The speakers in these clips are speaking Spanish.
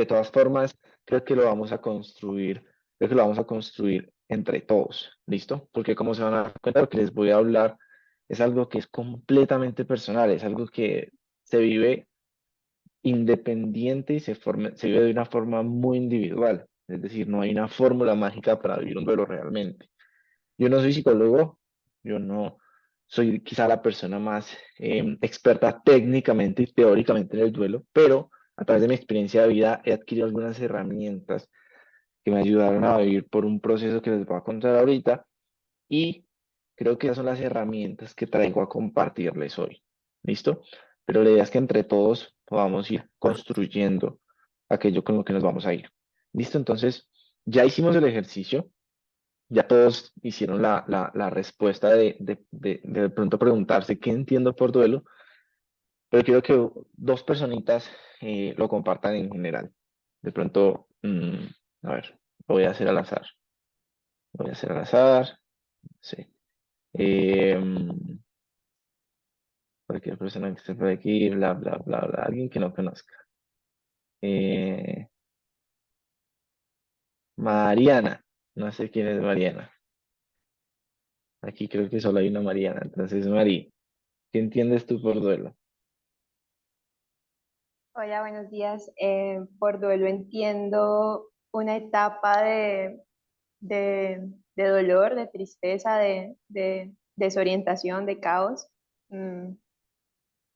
de todas formas, creo que lo vamos a construir, creo que lo vamos a construir entre todos, ¿listo? Porque como se van a dar cuenta, lo que les voy a hablar es algo que es completamente personal, es algo que se vive independiente y se vive de una forma muy individual. Es decir, no hay una fórmula mágica para vivir un duelo realmente. Yo no soy psicólogo, yo no soy quizá la persona más experta técnicamente y teóricamente en el duelo, pero a través de mi experiencia de vida he adquirido algunas herramientas que me ayudaron a vivir por un proceso que les voy a contar ahorita y creo que esas son las herramientas que traigo a compartirles hoy. ¿Listo? Pero la idea es que entre todos podamos ir construyendo aquello con lo que nos vamos a ir. ¿Listo? Entonces, ya hicimos el ejercicio, ya todos hicieron la respuesta de pronto preguntarse qué entiendo por duelo, pero quiero que dos personitas lo compartan en general. De pronto, a ver, lo voy a hacer al azar. Lo voy a hacer al azar. Sí. Cualquier persona que esté por aquí, bla, bla, bla, bla, alguien que no conozca. Eh, Mariana, no sé quién es Mariana. Aquí creo que solo hay una Mariana. Entonces, Mari, ¿qué entiendes tú por duelo? Hola, buenos días. Por duelo entiendo una etapa de dolor, de tristeza, de desorientación, de caos, mm,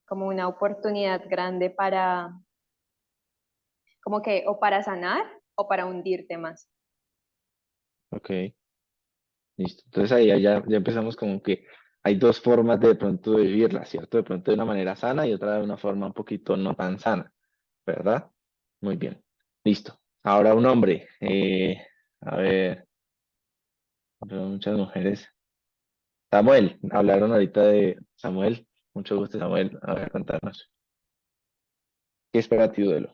como una oportunidad grande para, como que, o para sanar o para hundirte más. Ok, listo. Entonces ahí ya empezamos como que hay dos formas de pronto de vivirla, ¿cierto? De pronto de una manera sana y otra de una forma un poquito no tan sana, ¿verdad? Muy bien. Listo. Ahora un hombre. A ver, veo muchas mujeres. Samuel, hablaron ahorita de Samuel. Mucho gusto, Samuel. A ver, contarnos. ¿Qué es para ti duelo?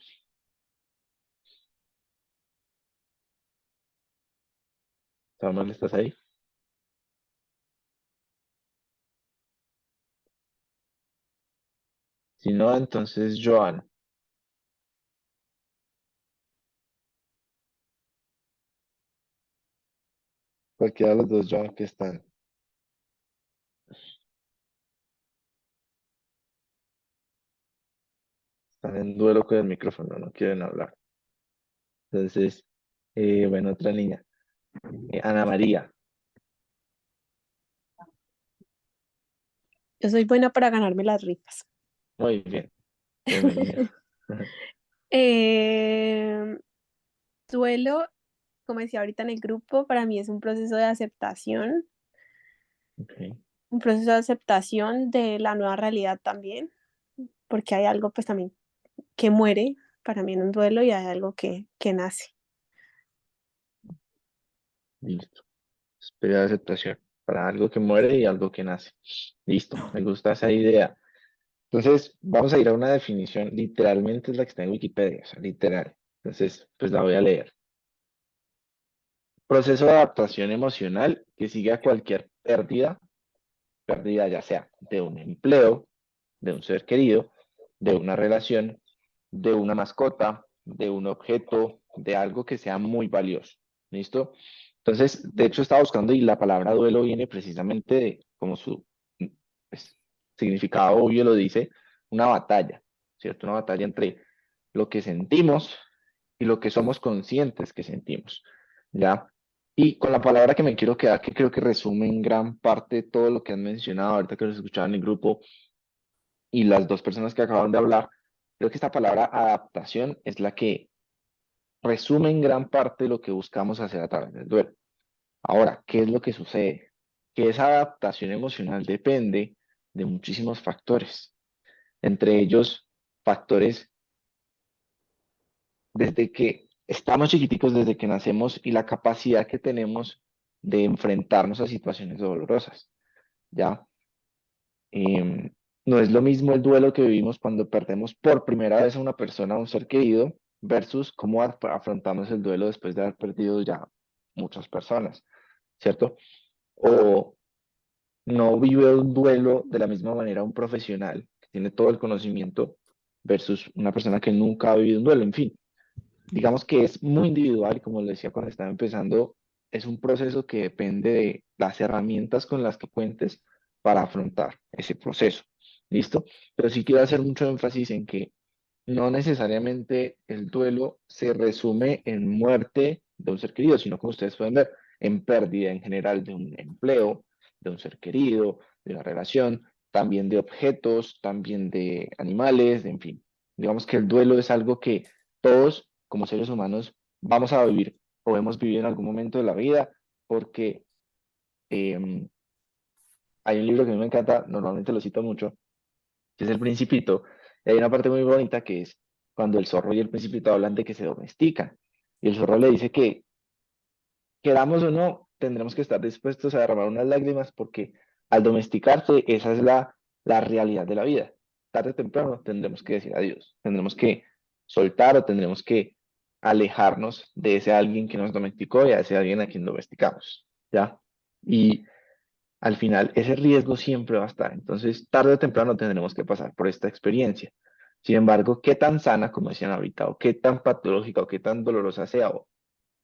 Samuel, ¿estás ahí? Si no, entonces Joan. Cualquiera de los dos Joan que están en duelo con el micrófono, no quieren hablar. Entonces, bueno, otra niña. Ana María. Yo soy buena para ganarme las rifas. Muy bien, bienvenida. Eh, Duelo, como decía ahorita en el grupo, para mí es Ok, un proceso de aceptación de la nueva realidad también, porque hay algo pues también que muere para mí en un duelo y hay algo que nace. listo. Espera de aceptación para algo que muere y algo que nace. Listo, me gusta esa idea. Entonces, vamos a ir a una definición, literalmente es la que está en Wikipedia, o sea, literal. Entonces, pues la voy a leer. Proceso de adaptación emocional que sigue a cualquier pérdida ya sea de un empleo, de un ser querido, de una relación, de una mascota, de un objeto, de algo que sea muy valioso. ¿Listo? Entonces, de hecho, estaba buscando y la palabra duelo viene precisamente de, como su pues, significado obvio lo dice, una batalla, ¿cierto? Una batalla entre lo que sentimos y lo que somos conscientes que sentimos, ¿ya? Y con la palabra que me quiero quedar, que creo que resume en gran parte todo lo que han mencionado ahorita que los escuchaban en el grupo y las dos personas que acaban de hablar, creo que esta palabra adaptación es la que resume en gran parte lo que buscamos hacer a través del duelo. Ahora, ¿qué es lo que sucede? Que esa adaptación emocional depende de muchísimos factores, entre ellos factores desde que estamos chiquiticos, desde que nacemos y la capacidad que tenemos de enfrentarnos a situaciones dolorosas, ¿ya? Em, no es lo mismo el duelo que vivimos cuando perdemos por primera vez a una persona, a un ser querido, versus cómo afrontamos el duelo después de haber perdido ya muchas personas, ¿cierto? O no vive un duelo de la misma manera un profesional que tiene todo el conocimiento versus una persona que nunca ha vivido un duelo, en fin. digamos que es muy individual, y como lo decía cuando estaba empezando, es un proceso que depende de las herramientas con las que cuentes para afrontar ese proceso. ¿Listo? Pero sí quiero hacer mucho énfasis en que no necesariamente el duelo se resume en muerte de un ser querido, sino como ustedes pueden ver, en pérdida en general de un empleo, de un ser querido, de una relación, también de objetos, también de animales, en fin. Digamos que el duelo es algo que todos como seres humanos vamos a vivir o hemos vivido en algún momento de la vida, porque eh, hay un libro que a mí me encanta, normalmente lo cito mucho, que es El Principito, y hay una parte muy bonita que es cuando el zorro y el Principito hablan de que se domestican, y el zorro le dice que queramos o no, tendremos que estar dispuestos a derramar unas lágrimas porque al domesticarse, esa es la realidad de la vida. Tarde o temprano tendremos que decir adiós, tendremos que soltar o tendremos que alejarnos de ese alguien que nos domesticó y a ese alguien a quien domesticamos, ¿ya? Y al final ese riesgo siempre va a estar. Entonces, tarde o temprano tendremos que pasar por esta experiencia. Sin embargo, qué tan sana, como decían ahorita, o qué tan patológica o qué tan dolorosa sea, o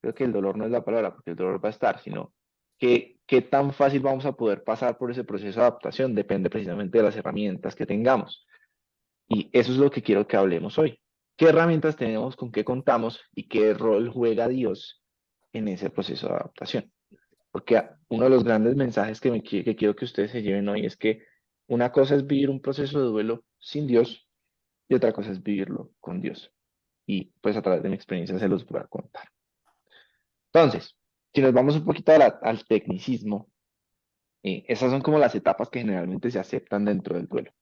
creo que el dolor no es la palabra, porque el dolor va a estar, sino qué tan fácil vamos a poder pasar por ese proceso de adaptación depende precisamente de las herramientas que tengamos. Y eso es lo que quiero que hablemos hoy. ¿Qué herramientas tenemos, con qué contamos y qué rol juega Dios en ese proceso de adaptación? Porque uno de los grandes mensajes que quiero que ustedes se lleven hoy es que una cosa es vivir un proceso de duelo sin Dios y otra cosa es vivirlo con Dios. Y pues a través de mi experiencia se los voy a contar. Entonces, si nos vamos un poquito al tecnicismo, esas son como las etapas que generalmente se aceptan dentro del duelo,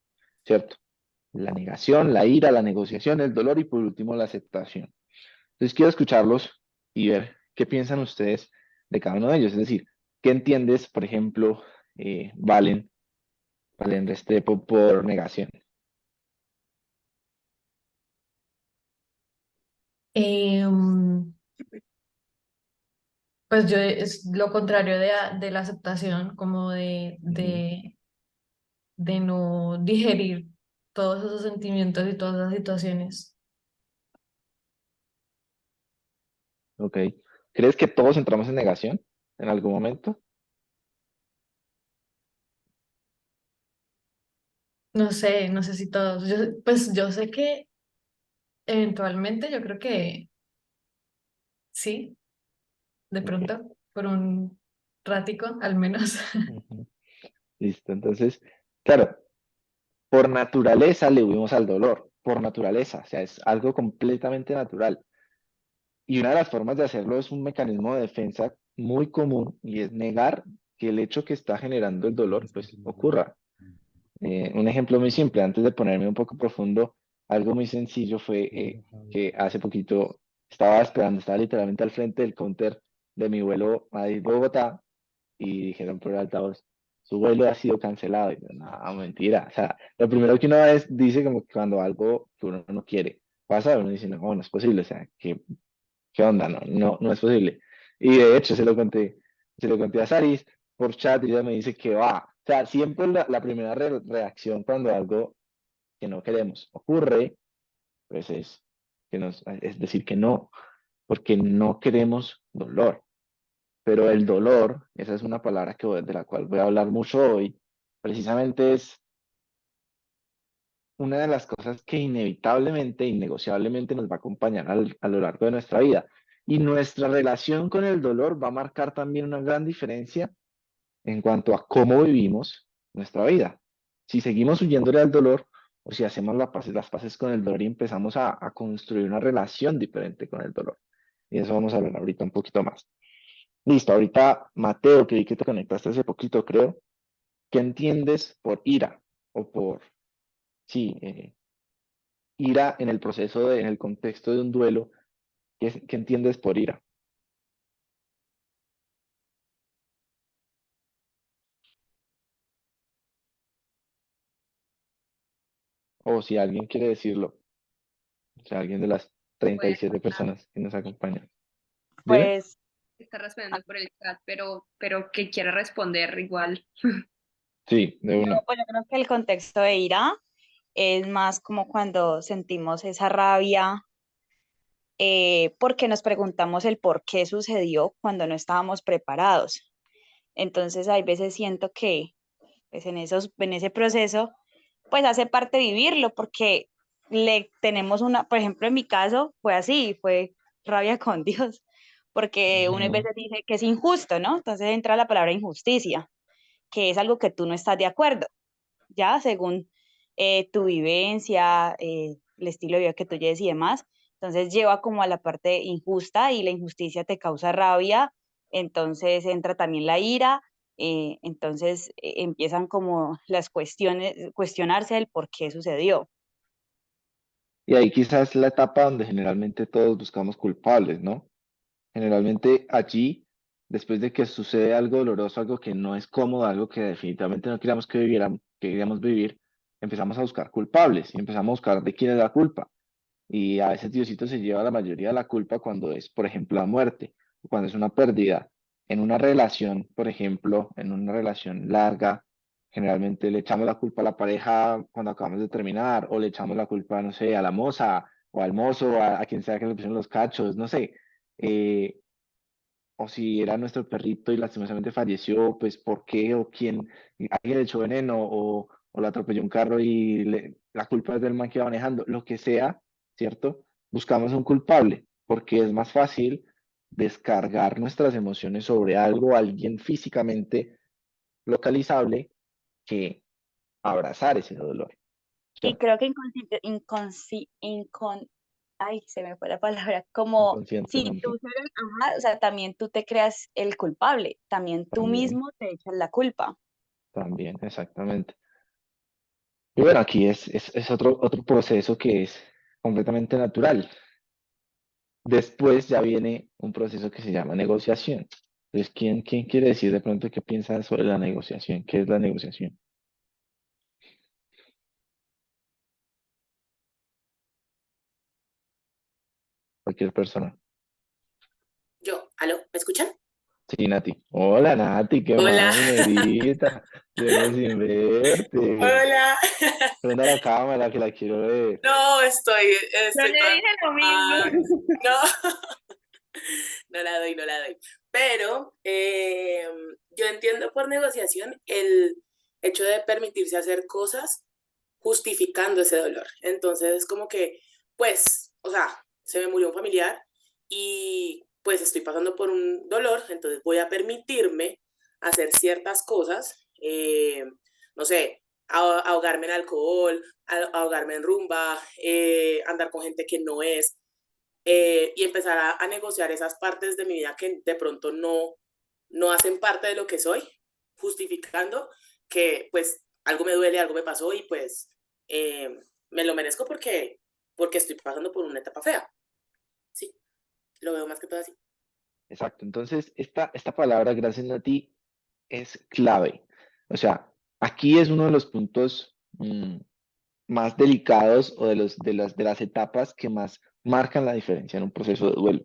¿cierto? La negación, la ira, la negociación, el dolor y por último la aceptación. Entonces quiero escucharlos y ver qué piensan ustedes de cada uno de ellos. Es decir, ¿qué entiendes, por ejemplo, Valen Restrepo por negación? Em, pues yo es lo contrario de la aceptación, como Ujú. de no digerir todos esos sentimientos y todas las situaciones. Ok. ¿Crees que todos entramos en negación en algún momento? No sé, no sé si todos. Pues yo sé que eventualmente yo creo que sí, de Ok. pronto, por un ratico al menos. Ujú. Listo. Entonces, claro, por naturaleza le huimos al dolor, por naturaleza, o sea, es algo completamente natural. Y una de las formas de hacerlo es un mecanismo de defensa muy común y es negar que el hecho que está generando el dolor pues ocurra. Un ejemplo muy simple, antes de ponerme un poco profundo, algo muy sencillo fue que hace poquito estaba esperando, estaba literalmente al frente del counter de mi vuelo Madrid-Bogotá y dijeron por el altavoz, su vuelo ha sido cancelado. Y yo, no, mentira. O sea, lo primero que uno dice como que cuando algo que uno no quiere pasa, uno dice, no, no es posible. O sea, ¿qué onda? No, no, no es posible. Y de hecho se lo conté a Saris por chat y ella me dice que va. O sea, siempre la primera reacción cuando algo que no queremos ocurre, pues es decir que no, porque no queremos dolor. Pero el dolor, esa es una palabra de la cual voy a hablar mucho hoy, precisamente es una de las cosas que inevitablemente, innegociablemente nos va a acompañar a lo largo de nuestra vida. Y nuestra relación con el dolor va a marcar también una gran diferencia en cuanto a cómo vivimos nuestra vida. Si seguimos huyéndole al dolor o si hacemos las paces con el dolor y empezamos a construir una relación diferente con el dolor. Y eso vamos a hablar ahorita un poquito más. Listo, ahorita Mateo, que vi que te conectaste hace poquito, creo. ¿Qué entiendes por ira? O por, sí, ira en el proceso, en el contexto de un duelo. ¿Qué entiendes por ira? O si alguien quiere decirlo, o sea, alguien de las Puede 37 personas que nos acompañan. Dime. Pues, estar respondiendo por el chat, pero que quiera responder igual. Sí, de no, una. pues yo creo que el contexto de ira es más como cuando sentimos esa rabia porque nos preguntamos el por qué sucedió cuando no estábamos preparados. Entonces, hay veces siento que pues, en ese proceso, pues hace parte vivirlo, porque le tenemos por ejemplo, en mi caso fue así, fue rabia con Dios, porque unas Ujú. veces dice que es injusto, ¿no? Entonces entra la palabra injusticia, que es algo que tú no estás de acuerdo, ya según tu vivencia, el estilo de vida que tú lleves y demás. Entonces lleva como a la parte injusta y la injusticia te causa rabia, entonces entra también la ira, entonces empiezan como las cuestiones, cuestionarse del por qué sucedió. Y ahí quizás la etapa donde generalmente todos buscamos culpables, ¿no? Generalmente allí, después de que sucede algo doloroso, algo que no es cómodo, algo que definitivamente no queríamos que viviéramos, que queríamos vivir, empezamos a buscar culpables y empezamos a buscar de quién es la culpa. Y a veces Diosito se lleva la mayoría de la culpa cuando es, por ejemplo, la muerte, o cuando es una pérdida. En una relación, por ejemplo, en una relación larga, generalmente le echamos la culpa a la pareja cuando acabamos de terminar, o le echamos la culpa, no sé, a la moza, o al mozo, a quien sea que le pusieron los cachos, no sé. Eh, o si era nuestro perrito y lastimosamente falleció, pues ¿por qué? O quién, alguien le echó veneno, o lo atropelló un carro y la culpa es del man que va manejando, lo que sea, ¿cierto? Buscamos un culpable, porque es más fácil descargar nuestras emociones sobre algo, alguien físicamente localizable, que abrazar ese dolor, Y ¿cierto? creo que ay, se me fue la palabra, como si Inconscientemente tú eres, ajá, o sea, también tú te creas el culpable, también tú también, mismo te echas la culpa. también, exactamente. Y bueno, aquí es otro proceso que es completamente natural. Después ya viene un proceso que se llama negociación. Entonces, ¿quién quiere decir de pronto qué piensa sobre la negociación? ¿Qué es la negociación? Cualquier persona. Yo, ¿aló? ¿Me escuchan? Sí, Nati. Hola, Nati, ¿qué Hola. más, minerita? Tiempo sin verte. Hola. Prenda la cámara que la quiero ver. No, Yo estoy le toda dije lo ocupada. mismo. No, no la doy, no la doy. Pero yo entiendo por negociación el hecho de permitirse hacer cosas justificando ese dolor. Entonces es como que, pues, o sea, se me murió un familiar y pues estoy pasando por un dolor, entonces voy a permitirme hacer ciertas cosas, no sé, ahogarme en alcohol, ahogarme en rumba, andar con gente que no es, y empezar a negociar esas partes de mi vida que de pronto no hacen parte de lo que soy, justificando que pues algo me duele, algo me pasó y pues me lo merezco porque estoy pasando por una etapa fea. Sí, lo veo más que todo así. Exacto. Entonces, esta palabra, gracias, Nati, es clave. O sea, aquí es uno de los puntos más delicados o de las etapas que más marcan la diferencia en un proceso de duelo.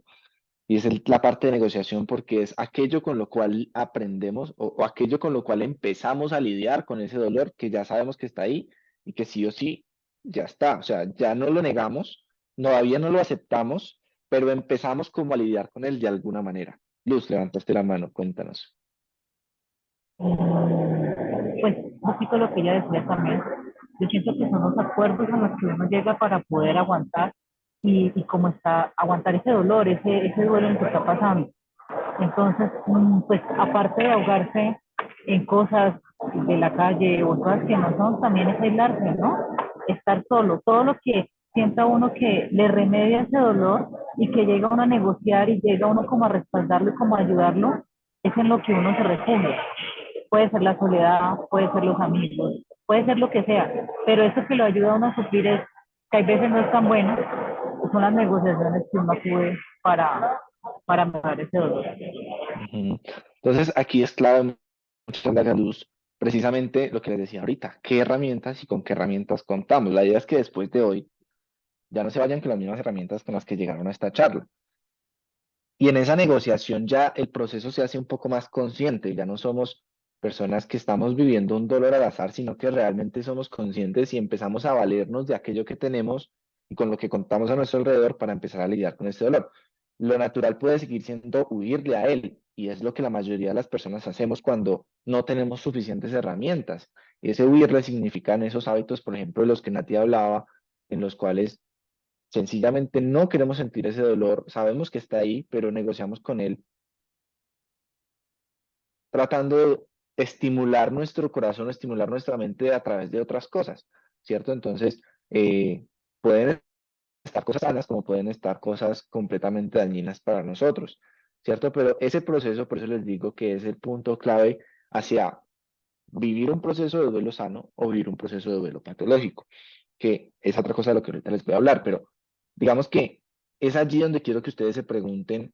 Y es la parte de negociación porque es aquello con lo cual aprendemos o aquello con lo cual empezamos a lidiar con ese dolor que ya sabemos que está ahí y que sí o sí ya está. O sea, ya no lo negamos, todavía no lo aceptamos, pero empezamos como a lidiar con él de alguna manera. Luz, levantaste la mano, cuéntanos. Pues un poquito lo que ella decía también. Yo siento que son los acuerdos a los que uno llega para poder aguantar y como está, aguantar ese dolor, ese duelo en el que está pasando. Entonces, pues aparte de ahogarse en cosas de la calle o cosas que no son, también es aislarse, ¿no? Estar solo, todo lo que sienta uno que le remedia ese dolor y que llega uno a negociar y llega uno como a respaldarlo y como a ayudarlo, es en lo que uno se refugia. Puede ser la soledad, puede ser los amigos, puede ser lo que sea, pero eso que lo ayuda a uno a sufrir es que hay veces no es tan bueno, son las negociaciones que uno acude para mejorar ese dolor. Ujú. Entonces, aquí es clave mucho la luz, precisamente lo que les decía ahorita, qué herramientas y con qué herramientas contamos. La idea es que después de hoy ya no se vayan con las mismas herramientas con las que llegaron a esta charla. Y en esa negociación ya el proceso se hace un poco más consciente, ya no somos personas que estamos viviendo un dolor al azar, sino que realmente somos conscientes y empezamos a valernos de aquello que tenemos y con lo que contamos a nuestro alrededor para empezar a lidiar con este dolor. Lo natural puede seguir siendo huirle a él, y es lo que la mayoría de las personas hacemos cuando no tenemos suficientes herramientas. Y ese huirle significan esos hábitos, por ejemplo, de los que Nati hablaba, en los cuales sencillamente no queremos sentir ese dolor, sabemos que está ahí, pero negociamos con él, tratando de estimular nuestro corazón, estimular nuestra mente a través de otras cosas, ¿cierto? Entonces, pueden estar cosas sanas como pueden estar cosas completamente dañinas para nosotros, ¿cierto? Pero ese proceso, por eso les digo que es el punto clave hacia vivir un proceso de duelo sano o vivir un proceso de duelo patológico, que es otra cosa de lo que ahorita les voy a hablar, pero digamos que es allí donde quiero que ustedes se pregunten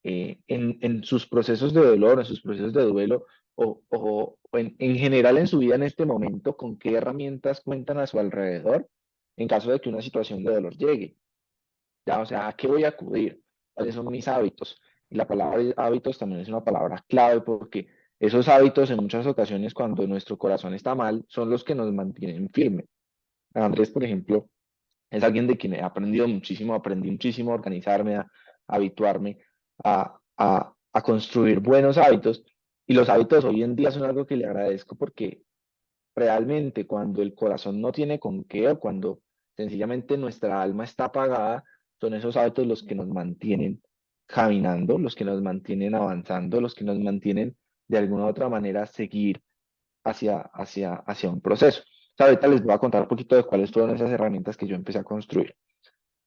en sus procesos de dolor, en sus procesos de duelo o en general en su vida en este momento, con qué herramientas cuentan a su alrededor en caso de que una situación de dolor llegue. Ya, o sea, ¿a qué voy a acudir? ¿Cuáles son mis hábitos? Y la palabra hábitos también es una palabra clave porque esos hábitos en muchas ocasiones cuando nuestro corazón está mal son los que nos mantienen firmes. Andrés, por ejemplo, es alguien de quien he aprendido muchísimo, aprendí muchísimo a organizarme, a habituarme, a construir buenos hábitos. Y los hábitos hoy en día son algo que le agradezco porque realmente cuando el corazón no tiene con qué o cuando sencillamente nuestra alma está apagada, son esos hábitos los que nos mantienen caminando, los que nos mantienen avanzando, los que nos mantienen de alguna u otra manera seguir hacia un proceso. O sea, ahorita les voy a contar un poquito de cuáles fueron esas herramientas que yo empecé a construir.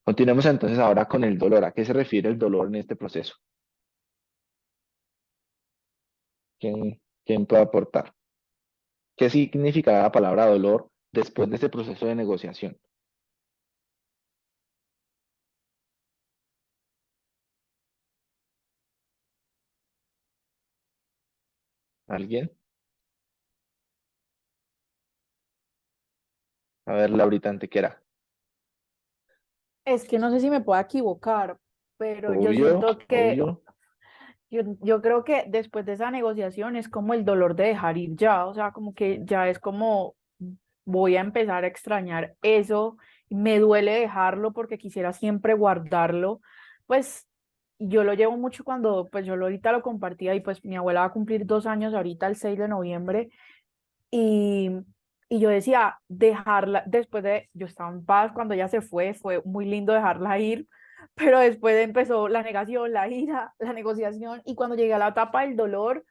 Continuemos entonces ahora con el dolor. ¿A qué se refiere el dolor en este proceso? ¿Quién puede aportar? ¿Qué significa la palabra dolor después de este proceso de negociación? ¿Alguien? A ver, Laurita Antequera. Es que no sé si me puedo equivocar, pero yo Obvio, siento que obvio. yo creo que después de esa negociación es como el dolor de dejar ir ya, o sea, como que ya es como voy a empezar a extrañar eso, me duele dejarlo porque quisiera siempre guardarlo, pues yo lo llevo mucho cuando, pues yo ahorita lo compartía y pues mi abuela va a cumplir 2 años ahorita el 6 de noviembre y, y yo decía, dejarla, después de, yo estaba en paz cuando ella se fue muy lindo dejarla ir, pero después empezó la negación, la ira, la negociación, y cuando llegué a la etapa del dolor,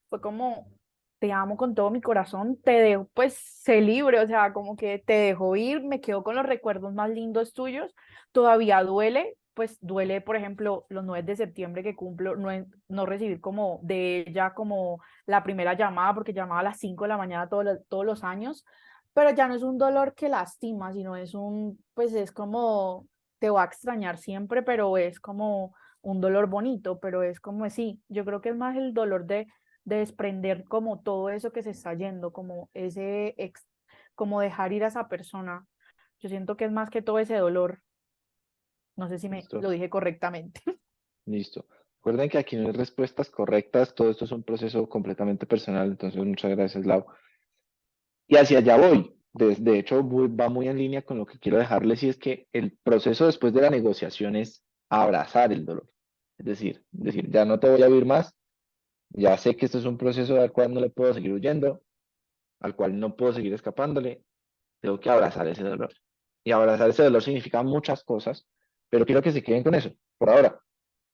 fue como, te amo con todo mi corazón, te dejo, pues, sé libre, o sea, como que te dejo ir, me quedo con los recuerdos más lindos tuyos, todavía duele, pues duele, por ejemplo, los 9 de septiembre que cumplo, no, no recibir como de ella como la primera llamada, porque llamaba a las 5 de la mañana todos los años, pero ya no es un dolor que lastima, sino es pues es como, te voy a extrañar siempre, pero es como un dolor bonito, pero es como, sí, yo creo que es más el dolor de desprender como todo eso que se está yendo, como como dejar ir a esa persona. Yo siento que es más que todo ese dolor. No sé si me Listo, lo dije correctamente. listo. Recuerden que aquí no hay respuestas correctas, todo esto es un proceso completamente personal, entonces muchas gracias, Lau. Y hacia allá voy. De hecho, va muy en línea con lo que quiero dejarles y es que el proceso después de la negociación es abrazar el dolor. Es decir, ya no te voy a vivir más, ya sé que esto es un proceso al cual no le puedo seguir huyendo, al cual no puedo seguir escapándole, tengo que abrazar ese dolor. Y abrazar ese dolor significa muchas cosas, pero quiero que se queden con eso, por ahora.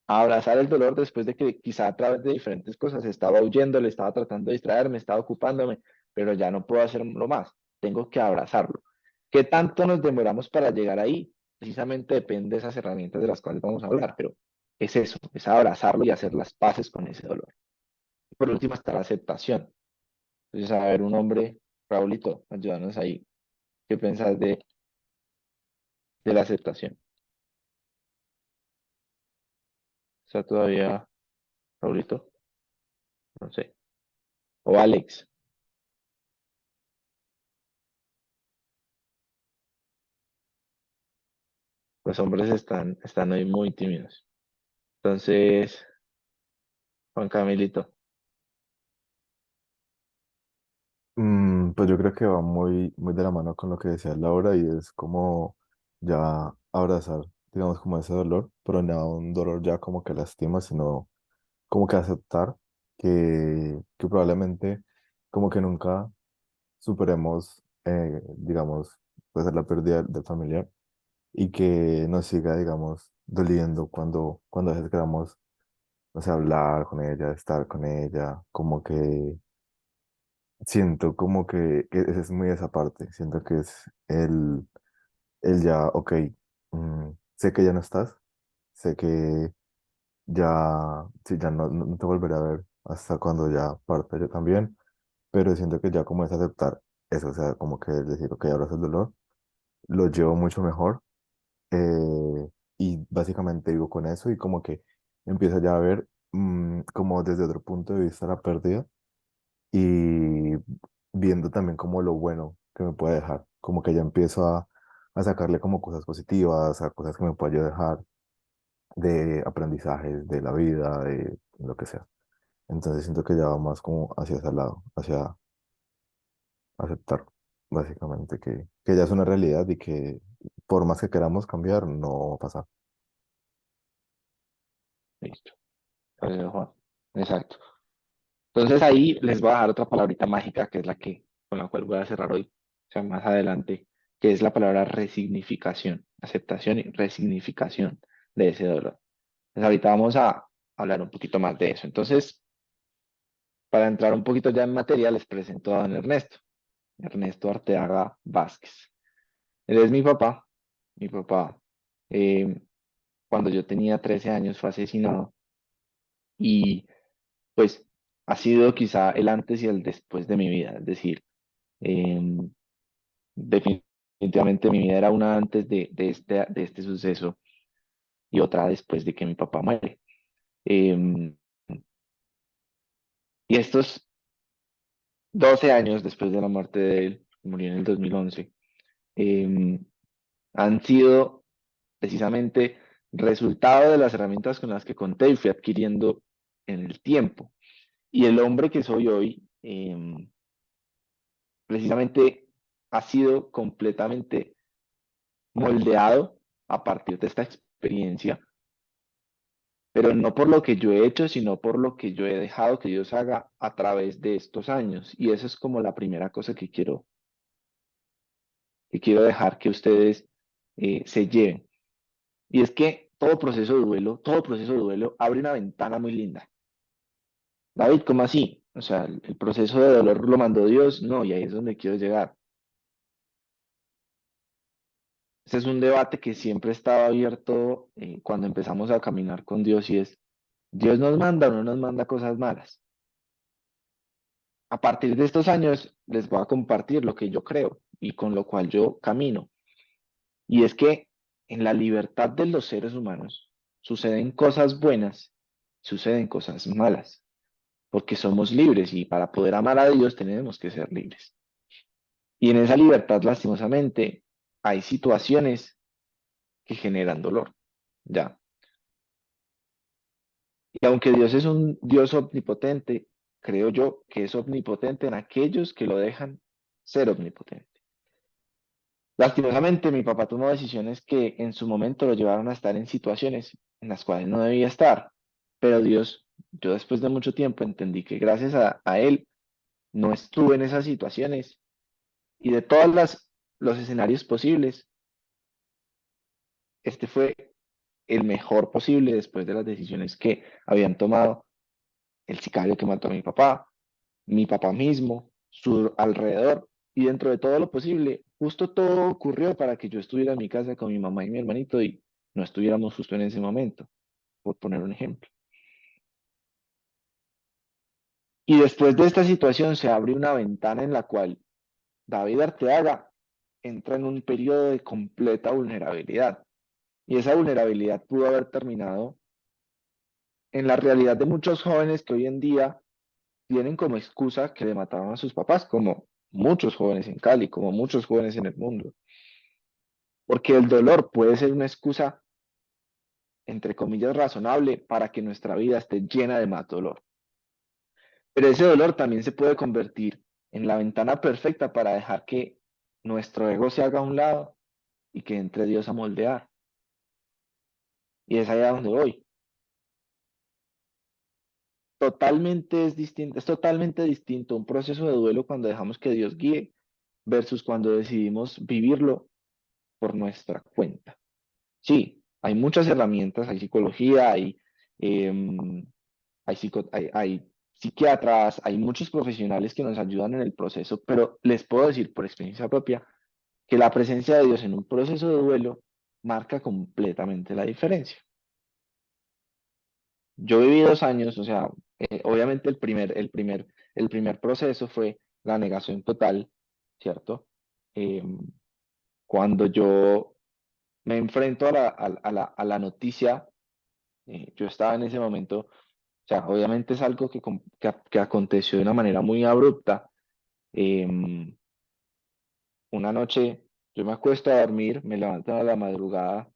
Abrazar el dolor después de que quizá a través de diferentes cosas estaba huyendo, le estaba tratando de distraerme, estaba ocupándome, pero ya no puedo hacerlo más. Tengo que abrazarlo. ¿Qué tanto nos demoramos para llegar ahí? Precisamente depende de esas herramientas de las cuales vamos a hablar, pero es eso, es abrazarlo y hacer las paces con ese dolor. Y por último está la aceptación. Entonces, a ver, un hombre, Raulito, ayúdanos ahí. ¿Qué piensas de la aceptación? ¿Está todavía Raulito? No sé. O Alex. Los hombres están hoy muy tímidos. Entonces, Juan Camilito, Pues yo creo que va muy, muy de la mano con lo que decía Laura y es como ya abrazar, digamos, como ese dolor, pero no un dolor ya como que lastima, sino como que aceptar que probablemente como que nunca superemos, digamos, pues la pérdida del familiar y que nos siga, digamos, doliendo cuando a veces queramos, no sé, hablar con ella, estar con ella, como que siento como que esa es muy esa parte, siento que es el ya, ok, sé que ya no estás, sé que ya, sí, ya no te volveré a ver hasta cuando ya parta yo también, pero siento que ya como es aceptar eso, o sea, como que decir, ok, ahora es el dolor, lo llevo mucho mejor y básicamente vivo con eso y como que empiezo ya a ver como desde otro punto de vista la pérdida y viendo también como lo bueno que me puede dejar, como que ya empiezo a sacarle como cosas positivas, a cosas que me puede dejar de aprendizajes de la vida, de lo que sea. Entonces siento que ya va más como hacia ese lado, hacia aceptar básicamente que ya es una realidad y que por más que queramos cambiar, no va a pasar. Listo. Juan. Exacto. Entonces ahí les voy a dar otra palabrita mágica que es la que con la cual voy a cerrar hoy, o sea, más adelante, que es la palabra resignificación, aceptación y resignificación de ese dolor. Entonces ahorita vamos a hablar un poquito más de eso. Entonces, para entrar un poquito ya en materia, les presento a don Ernesto, Ernesto Arteaga Vázquez. Él es mi papá. Mi papá, eh, cuando yo tenía 13 años, fue asesinado y pues ha sido quizá el antes y el después de mi vida. Es decir, em, definitivamente mi vida era una antes de este suceso y otra después de que mi papá muere. Em, y estos 12 años después de la muerte de él, murió en el 2011, em, han sido precisamente resultado de las herramientas con las que conté y fui adquiriendo en el tiempo. Y el hombre que soy hoy, precisamente ha sido completamente moldeado a partir de esta experiencia, pero no por lo que yo he hecho, sino por lo que yo he dejado que Dios haga a través de estos años. Y eso es como la primera cosa que quiero dejar que ustedes se lleven. Y es que todo proceso de duelo abre una ventana muy linda. David, ¿cómo así? O sea, el proceso de dolor lo mandó Dios, no, y ahí es donde quiero llegar. Este es un debate que siempre estaba abierto cuando empezamos a caminar con Dios y es, ¿Dios nos manda o no nos manda cosas malas? A partir de estos años les voy a compartir lo que yo creo y con lo cual yo camino. Y es que en la libertad de los seres humanos suceden cosas buenas, suceden cosas malas, porque somos libres y para poder amar a Dios tenemos que ser libres. Y en esa libertad, lastimosamente, hay situaciones que generan dolor, ¿ya? Y aunque Dios es un Dios omnipotente, creo yo que es omnipotente en aquellos que lo dejan ser omnipotente. Lastimosamente, mi papá tomó decisiones que en su momento lo llevaron a estar en situaciones en las cuales no debía estar, pero Dios, yo después de mucho tiempo entendí que gracias a él no estuve en esas situaciones y de todas los escenarios posibles, este fue el mejor posible después de las decisiones que habían tomado el sicario que mató a mi papá mismo, su alrededor, y dentro de todo lo posible, justo todo ocurrió para que yo estuviera en mi casa con mi mamá y mi hermanito y no estuviéramos justo en ese momento, por poner un ejemplo. Y después de esta situación se abre una ventana en la cual David Arteaga entra en un periodo de completa vulnerabilidad. Y esa vulnerabilidad pudo haber terminado en la realidad de muchos jóvenes que hoy en día tienen como excusa que le mataron a sus papás, como muchos jóvenes en Cali, como muchos jóvenes en el mundo. Porque el dolor puede ser una excusa, entre comillas, razonable para que nuestra vida esté llena de más dolor. Pero ese dolor también se puede convertir en la ventana perfecta para dejar que nuestro ego se haga a un lado y que entre Dios a moldear. Y es allá donde voy. Es totalmente distinto un proceso de duelo cuando dejamos que Dios guíe versus cuando decidimos vivirlo por nuestra cuenta. Sí, hay muchas herramientas, hay psicología, em, hay psiquiatras, hay muchos profesionales que nos ayudan en el proceso, pero les puedo decir por experiencia propia que la presencia de Dios en un proceso de duelo marca completamente la diferencia. Yo viví 2 años, o sea, obviamente el primer proceso fue la negación total, ¿cierto? Em, Cuando yo me enfrento a la noticia, yo estaba en ese momento, o sea, obviamente es algo que aconteció de una manera muy abrupta. Em, una noche yo me acuesto a dormir, me levanto a la madrugada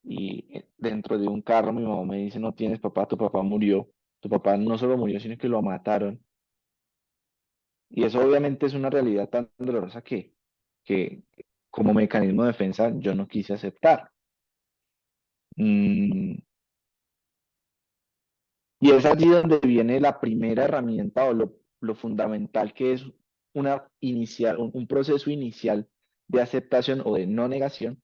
y dentro de un carro mi mamá me dice, no tienes papá, tu papá murió. Tu papá no solo murió, sino que lo mataron. Y eso obviamente es una realidad tan dolorosa que como mecanismo de defensa yo no quise aceptar. Mm, y es allí donde viene la primera herramienta o lo fundamental que es un proceso inicial de aceptación o de no negación,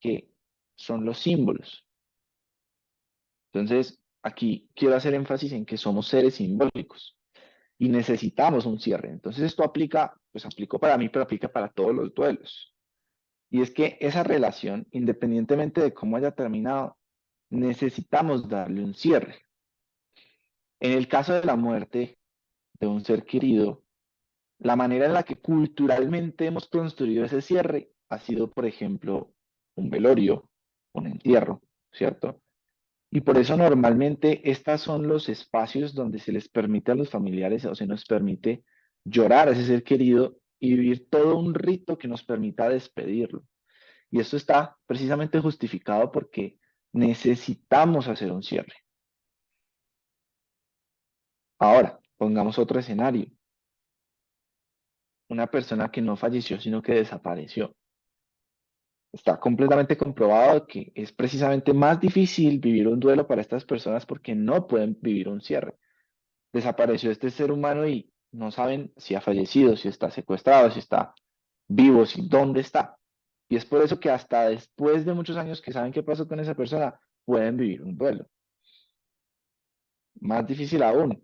que son los símbolos. Entonces, aquí quiero hacer énfasis en que somos seres simbólicos y necesitamos un cierre. Entonces, esto aplica, pues aplicó para mí, pero aplica para todos los duelos. Y es que esa relación, independientemente de cómo haya terminado, necesitamos darle un cierre. En el caso de la muerte de un ser querido, la manera en la que culturalmente hemos construido ese cierre ha sido, por ejemplo, un velorio, un entierro, ¿cierto? Y por eso normalmente estos son los espacios donde se les permite a los familiares o se nos permite llorar a ese ser querido y vivir todo un rito que nos permita despedirlo. Y esto está precisamente justificado porque necesitamos hacer un cierre. Ahora, pongamos otro escenario. Una persona que no falleció, sino que desapareció. Está completamente comprobado que es precisamente más difícil vivir un duelo para estas personas porque no pueden vivir un cierre. Desapareció este ser humano y no saben si ha fallecido, si está secuestrado, si está vivo, si dónde está. Y es por eso que hasta después de muchos años que saben qué pasó con esa persona, pueden vivir un duelo. Más difícil aún,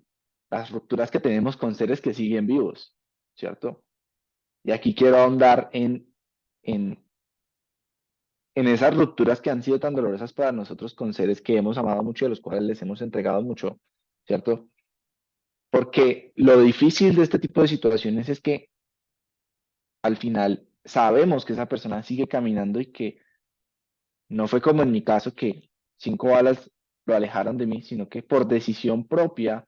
las rupturas que tenemos con seres que siguen vivos, ¿cierto? Y aquí quiero ahondar en, en esas rupturas que han sido tan dolorosas para nosotros con seres que hemos amado mucho y a los cuales les hemos entregado mucho, ¿cierto? Porque lo difícil de este tipo de situaciones es que al final sabemos que esa persona sigue caminando y que no fue como en mi caso que 5 balas lo alejaron de mí, sino que por decisión propia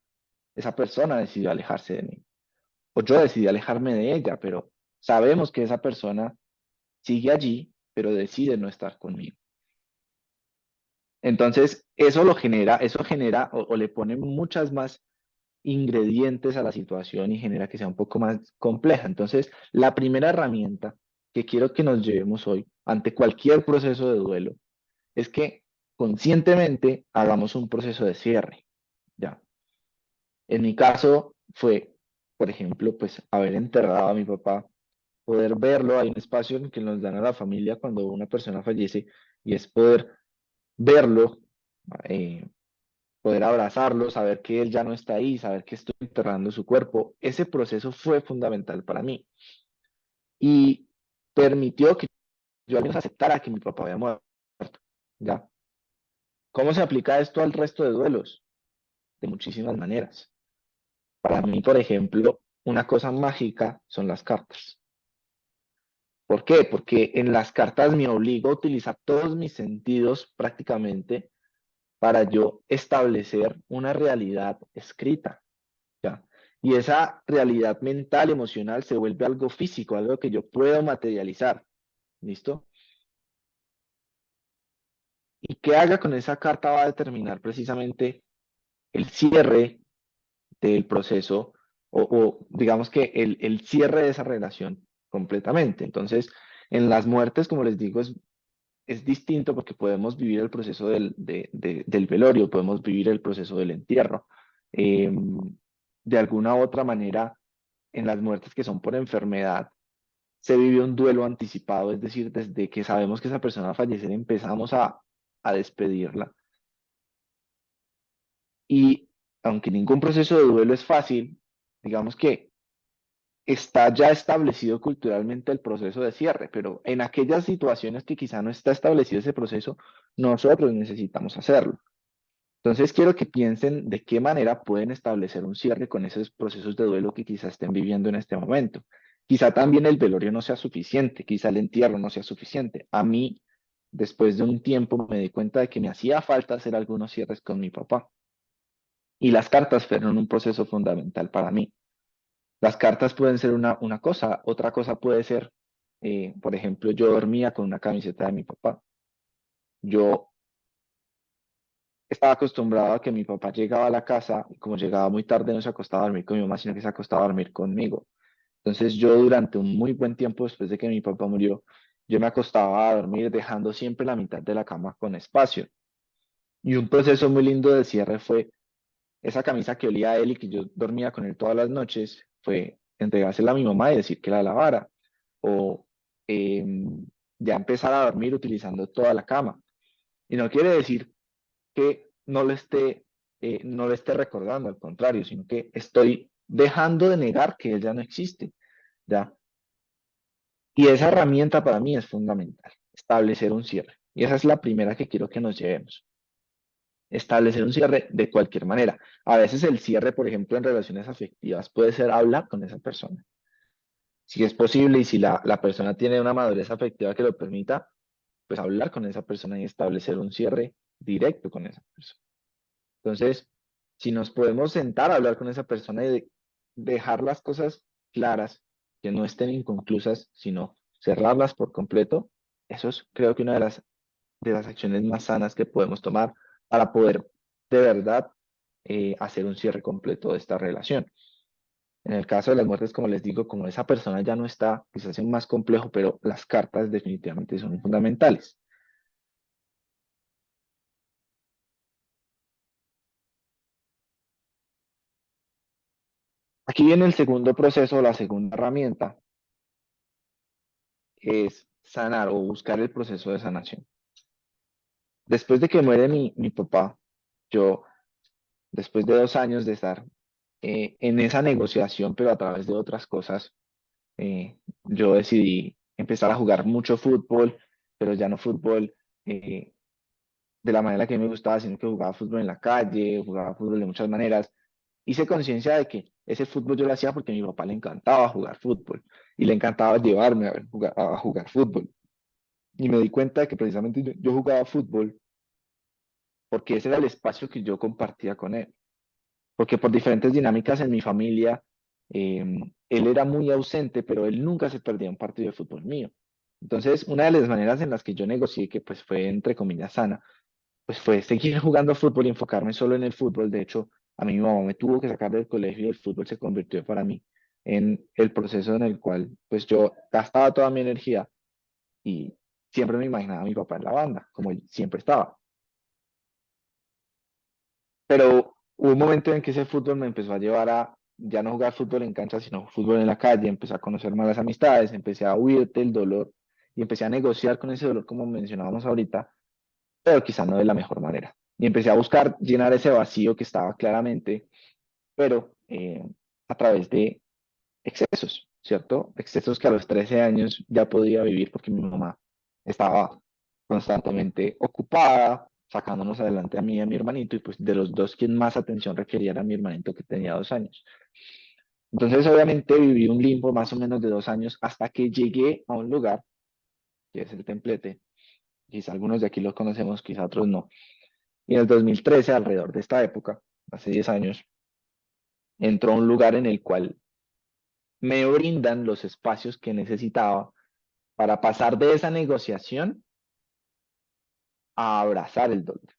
esa persona decidió alejarse de mí. O yo decidí alejarme de ella, pero sabemos que esa persona sigue allí, pero decide no estar conmigo. Entonces, eso genera o le pone muchas más ingredientes a la situación y genera que sea un poco más compleja. Entonces, la primera herramienta que quiero que nos llevemos hoy ante cualquier proceso de duelo es que conscientemente hagamos un proceso de cierre, ¿ya? En mi caso fue, por ejemplo, pues haber enterrado a mi papá, poder verlo, hay un espacio en que nos dan a la familia cuando una persona fallece y es poder verlo, eh, poder abrazarlo, saber que él ya no está ahí, saber que estoy enterrando su cuerpo. Ese proceso fue fundamental para mí y permitió que yo al menos aceptara que mi papá había muerto, ¿ya? ¿Cómo se aplica esto al resto de duelos? De muchísimas maneras. Para mí, por ejemplo, una cosa mágica son las cartas. ¿Por qué? Porque en las cartas me obligo a utilizar todos mis sentidos prácticamente para yo establecer una realidad escrita, ¿ya? Y esa realidad mental, emocional, se vuelve algo físico, algo que yo puedo materializar. ¿Listo? Y qué haga con esa carta va a determinar precisamente el cierre del proceso o digamos que el cierre de esa relación completamente. Entonces, En las muertes, como les digo, es distinto porque podemos vivir el proceso del velorio, podemos vivir el proceso del entierro. De alguna u otra manera, en las muertes que son por enfermedad, se vive un duelo anticipado, es decir, desde que sabemos que esa persona va a fallecer, empezamos a despedirla. Y aunque ningún proceso de duelo es fácil, digamos que está ya establecido culturalmente el proceso de cierre, pero en aquellas situaciones que quizá no está establecido ese proceso, nosotros necesitamos hacerlo. Entonces quiero que piensen de qué manera pueden establecer un cierre con esos procesos de duelo que quizá estén viviendo en este momento. Quizá también el velorio no sea suficiente, quizá el entierro no sea suficiente. A mí, después de un tiempo, me di cuenta de que me hacía falta hacer algunos cierres con mi papá. Y las cartas fueron un proceso fundamental para mí. Las cartas pueden ser una cosa, otra cosa puede ser, por ejemplo, yo dormía con una camiseta de mi papá. Yo estaba acostumbrado a que mi papá llegaba a la casa y como llegaba muy tarde no se acostaba a dormir con mi mamá, sino que se acostaba a dormir conmigo. Entonces yo durante un muy buen tiempo después de que mi papá murió, yo me acostaba a dormir dejando siempre la mitad de la cama con espacio. Y un proceso muy lindo de cierre fue esa camisa que olía a él y que yo dormía con él todas las noches, fue entregársela a mi mamá y decir que la lavara. O ya empezar a dormir utilizando toda la cama. Y no quiere decir que no lo esté recordando, al contrario, sino que estoy dejando de negar que él ya no existe, ¿ya? Y esa herramienta para mí es fundamental, establecer un cierre. Y esa es la primera que quiero que nos llevemos. Establecer un cierre de cualquier manera. A veces el cierre, por ejemplo, en relaciones afectivas puede ser hablar con esa persona. Si es posible y si la persona tiene una madurez afectiva que lo permita, pues hablar con esa persona y establecer un cierre directo con esa persona. Entonces, si nos podemos sentar a hablar con esa persona y dejar las cosas claras, que no estén inconclusas, sino cerrarlas por completo, eso es creo que una de las acciones más sanas que podemos tomar para poder de verdad hacer un cierre completo de esta relación. En el caso de las muertes, como les digo, como esa persona ya no está, quizás es más complejo, pero las cartas definitivamente son fundamentales. Aquí viene el segundo proceso, la segunda herramienta, que es sanar o buscar el proceso de sanación. Después de que muere mi papá, yo, después de 2 años de estar en esa negociación, pero a través de otras cosas, yo decidí empezar a jugar mucho fútbol, pero ya no fútbol de la manera que me gustaba, sino que jugaba fútbol en la calle, jugaba fútbol de muchas maneras. Hice conciencia de que ese fútbol yo lo hacía porque a mi papá le encantaba jugar fútbol y le encantaba llevarme a jugar fútbol. Y me di cuenta de que precisamente yo jugaba fútbol porque ese era el espacio que yo compartía con él. Porque por diferentes dinámicas en mi familia, él era muy ausente, pero él nunca se perdía un partido de fútbol mío. Entonces, una de las maneras en las que yo negocié, que pues fue entre comillas sana, pues fue seguir jugando fútbol y enfocarme solo en el fútbol. De hecho, a mí mi mamá me tuvo que sacar del colegio y el fútbol se convirtió para mí en el proceso en el cual pues yo gastaba toda mi energía y siempre me imaginaba a mi papá en la banda, como él siempre estaba. Pero hubo un momento en que ese fútbol me empezó a llevar a ya no jugar fútbol en cancha, sino fútbol en la calle, empecé a conocer malas amistades, empecé a huir del dolor y empecé a negociar con ese dolor, como mencionábamos ahorita, pero quizá no de la mejor manera. Y empecé a buscar llenar ese vacío que estaba claramente, pero a través de excesos, ¿cierto? Excesos que a los 13 años ya podía vivir porque mi mamá estaba constantemente ocupada, sacándonos adelante a mí y a mi hermanito, y pues de los dos quien más atención requería era mi hermanito que tenía 2 años. Entonces obviamente viví un limbo más o menos de 2 años hasta que llegué a un lugar, que es el Templete, quizá algunos de aquí lo conocemos, quizá otros no, y en el 2013, alrededor de esta época, hace 10 años, entró a un lugar en el cual me brindan los espacios que necesitaba para pasar de esa negociación a abrazar el dolor.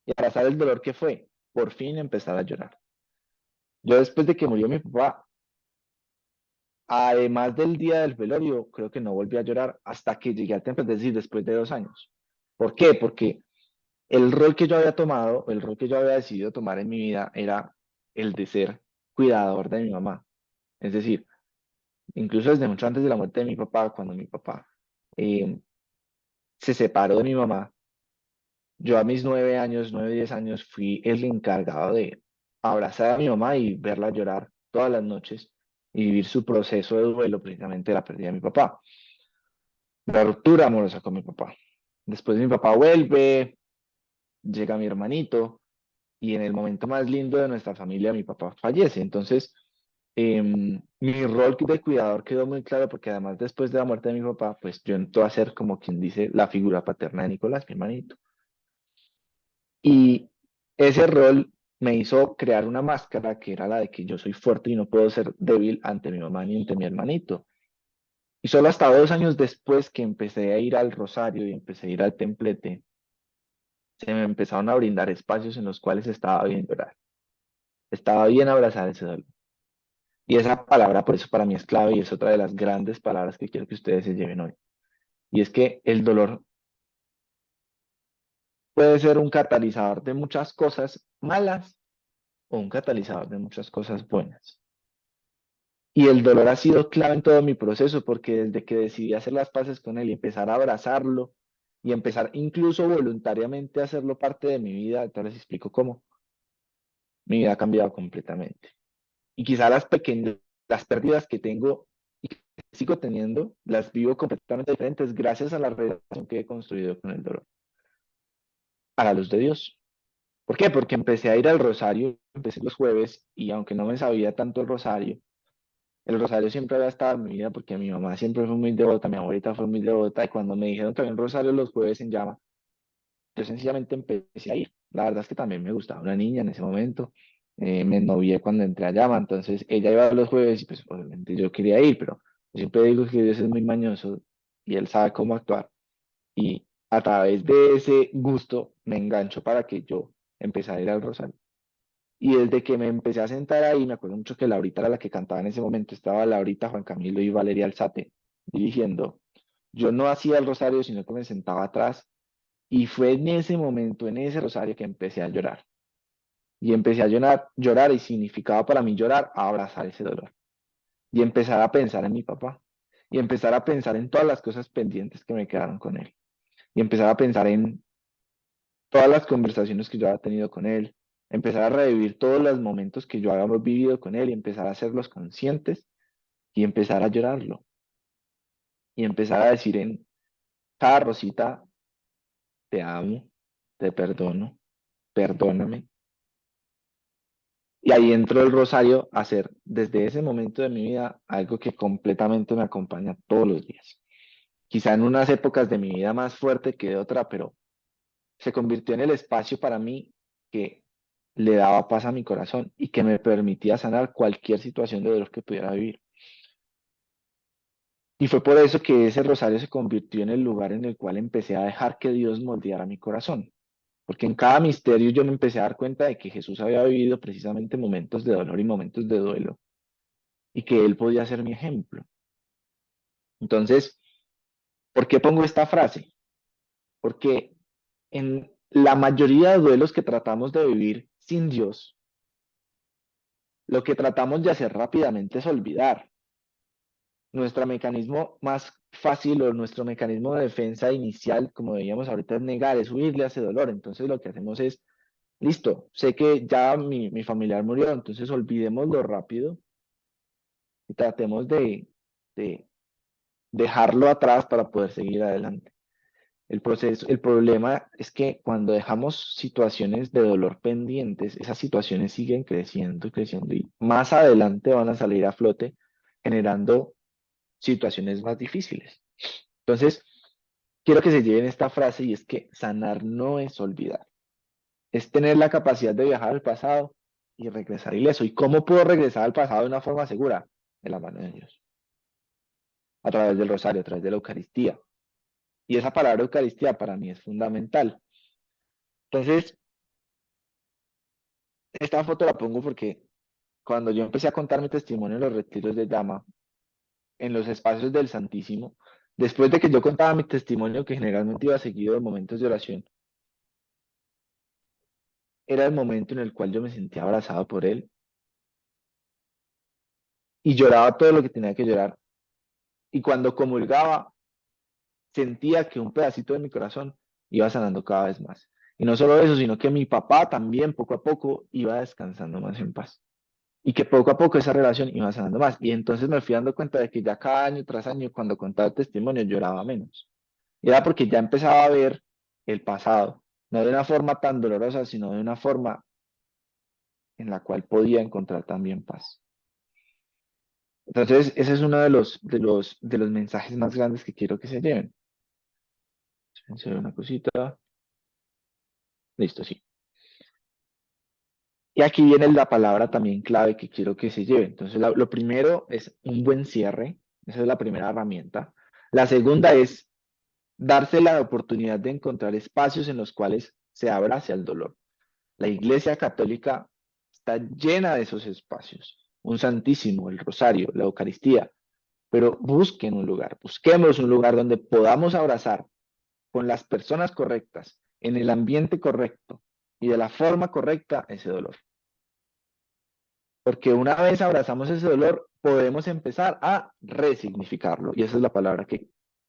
Y abrazar el dolor que fue, por fin empezar a llorar. Yo después de que murió mi papá, además del día del velorio, creo que no volví a llorar hasta que llegué al templo, es decir, después de 2 años. ¿Por qué? Porque el rol que yo había tomado, el rol que yo había decidido tomar en mi vida era el de ser cuidador de mi mamá. Es decir, incluso desde mucho antes de la muerte de mi papá, cuando mi papá eh, se separó de mi mamá, yo a mis 9 años, 9, 10 años, fui el encargado de abrazar a mi mamá y verla llorar todas las noches y vivir su proceso de duelo, precisamente de la pérdida de mi papá, la ruptura amorosa con mi papá. Después mi papá vuelve, llega mi hermanito y en el momento más lindo de nuestra familia mi papá fallece. Entonces, mi rol de cuidador quedó muy claro porque además después de la muerte de mi papá, pues yo entré a ser como quien dice la figura paterna de Nicolás, mi hermanito. Y ese rol me hizo crear una máscara que era la de que yo soy fuerte y no puedo ser débil ante mi mamá ni ante mi hermanito. Y solo hasta 2 años después que empecé a ir al rosario y empecé a ir al templete, se me empezaron a brindar espacios en los cuales estaba bien llorar, estaba bien abrazar ese dolor. Y esa palabra, por eso para mí es clave y es otra de las grandes palabras que quiero que ustedes se lleven hoy. Y es que el dolor puede ser un catalizador de muchas cosas malas o un catalizador de muchas cosas buenas. Y el dolor ha sido clave en todo mi proceso porque desde que decidí hacer las paces con él y empezar a abrazarlo y empezar incluso voluntariamente a hacerlo parte de mi vida, ahora les explico cómo, mi vida ha cambiado completamente. Y quizá las pérdidas que tengo y que sigo teniendo, las vivo completamente diferentes gracias a la relación que he construido con el dolor, a la luz de Dios. ¿Por qué? Porque empecé a ir al rosario, empecé los jueves y aunque no me sabía tanto el rosario siempre había estado en mi vida porque mi mamá siempre fue muy devota, mi abuelita fue muy devota y cuando me dijeron que había un rosario los jueves en llama, yo sencillamente empecé a ir. La verdad es que también me gustaba una niña en ese momento, me novié cuando entré a llama, entonces ella iba los jueves y pues obviamente yo quería ir, pero yo siempre digo que Dios es muy mañoso y Él sabe cómo actuar y a través de ese gusto me enganchó para que yo empezara a ir al rosario. Y desde que me empecé a sentar ahí, me acuerdo mucho que Laurita era la que cantaba en ese momento, estaba Laurita, Juan Camilo y Valeria Alzate dirigiendo. Yo no hacía el rosario, sino que me sentaba atrás y fue en ese momento, en ese rosario, que empecé a llorar. Y empecé a llorar y significaba para mí llorar, abrazar ese dolor. Y empezar a pensar en mi papá. Y empezar a pensar en todas las cosas pendientes que me quedaron con él. Y empezar a pensar en todas las conversaciones que yo había tenido con él. Empezar a revivir todos los momentos que yo había vivido con él y empezar a hacerlos conscientes y empezar a llorarlo. Y empezar a decir en cada rosita, te amo, te perdono, perdóname. Y ahí entró el rosario a ser desde ese momento de mi vida algo que completamente me acompaña todos los días. Quizá en unas épocas de mi vida más fuerte que de otra, pero se convirtió en el espacio para mí que le daba paz a mi corazón y que me permitía sanar cualquier situación de dolor que pudiera vivir. Y fue por eso que ese rosario se convirtió en el lugar en el cual empecé a dejar que Dios moldeara mi corazón. Porque en cada misterio yo me empecé a dar cuenta de que Jesús había vivido precisamente momentos de dolor y momentos de duelo y que Él podía ser mi ejemplo. Entonces, ¿por qué pongo esta frase? Porque en la mayoría de duelos que tratamos de vivir sin Dios, lo que tratamos de hacer rápidamente es olvidar. Nuestro mecanismo más fácil o nuestro mecanismo de defensa inicial, como veíamos ahorita, es negar, es huirle a ese dolor. Entonces lo que hacemos es, listo, sé que ya mi familiar murió, entonces olvidémoslo rápido y tratemos de dejarlo atrás para poder seguir adelante. El problema es que cuando dejamos situaciones de dolor pendientes, esas situaciones siguen creciendo y creciendo y más adelante van a salir a flote generando situaciones más difíciles. Entonces, quiero que se lleven esta frase y es que sanar no es olvidar, es tener la capacidad de viajar al pasado y regresar ileso. ¿Y cómo puedo regresar al pasado de una forma segura? De la mano de Dios, a través del rosario, a través de la Eucaristía. Y esa palabra Eucaristía para mí es fundamental. Entonces, esta foto la pongo porque cuando yo empecé a contar mi testimonio en los retiros de llama, en los espacios del Santísimo, después de que yo contaba mi testimonio, que generalmente iba seguido de momentos de oración, era el momento en el cual yo me sentía abrazado por Él y lloraba todo lo que tenía que llorar. Y cuando comulgaba, sentía que un pedacito de mi corazón iba sanando cada vez más. Y no solo eso, sino que mi papá también poco a poco iba descansando más en paz. Y que poco a poco esa relación iba sanando más. Y entonces me fui dando cuenta de que ya cada año tras año, cuando contaba el testimonio, lloraba menos. Y era porque ya empezaba a ver el pasado, no de una forma tan dolorosa, sino de una forma en la cual podía encontrar también paz. Entonces, ese es uno de los mensajes más grandes que quiero que se lleven. Espérense una cosita. Listo, sí. Y aquí viene la palabra también clave que quiero que se lleve. Entonces, lo primero es un buen cierre. Esa es la primera herramienta. La segunda es darse la oportunidad de encontrar espacios en los cuales se abrace al dolor. La Iglesia Católica está llena de esos espacios. Un Santísimo, el Rosario, la Eucaristía. Pero busquen un lugar, busquemos un lugar donde podamos abrazar con las personas correctas, en el ambiente correcto y de la forma correcta ese dolor. Porque una vez abrazamos ese dolor, podemos empezar a resignificarlo. Y esa es la palabra que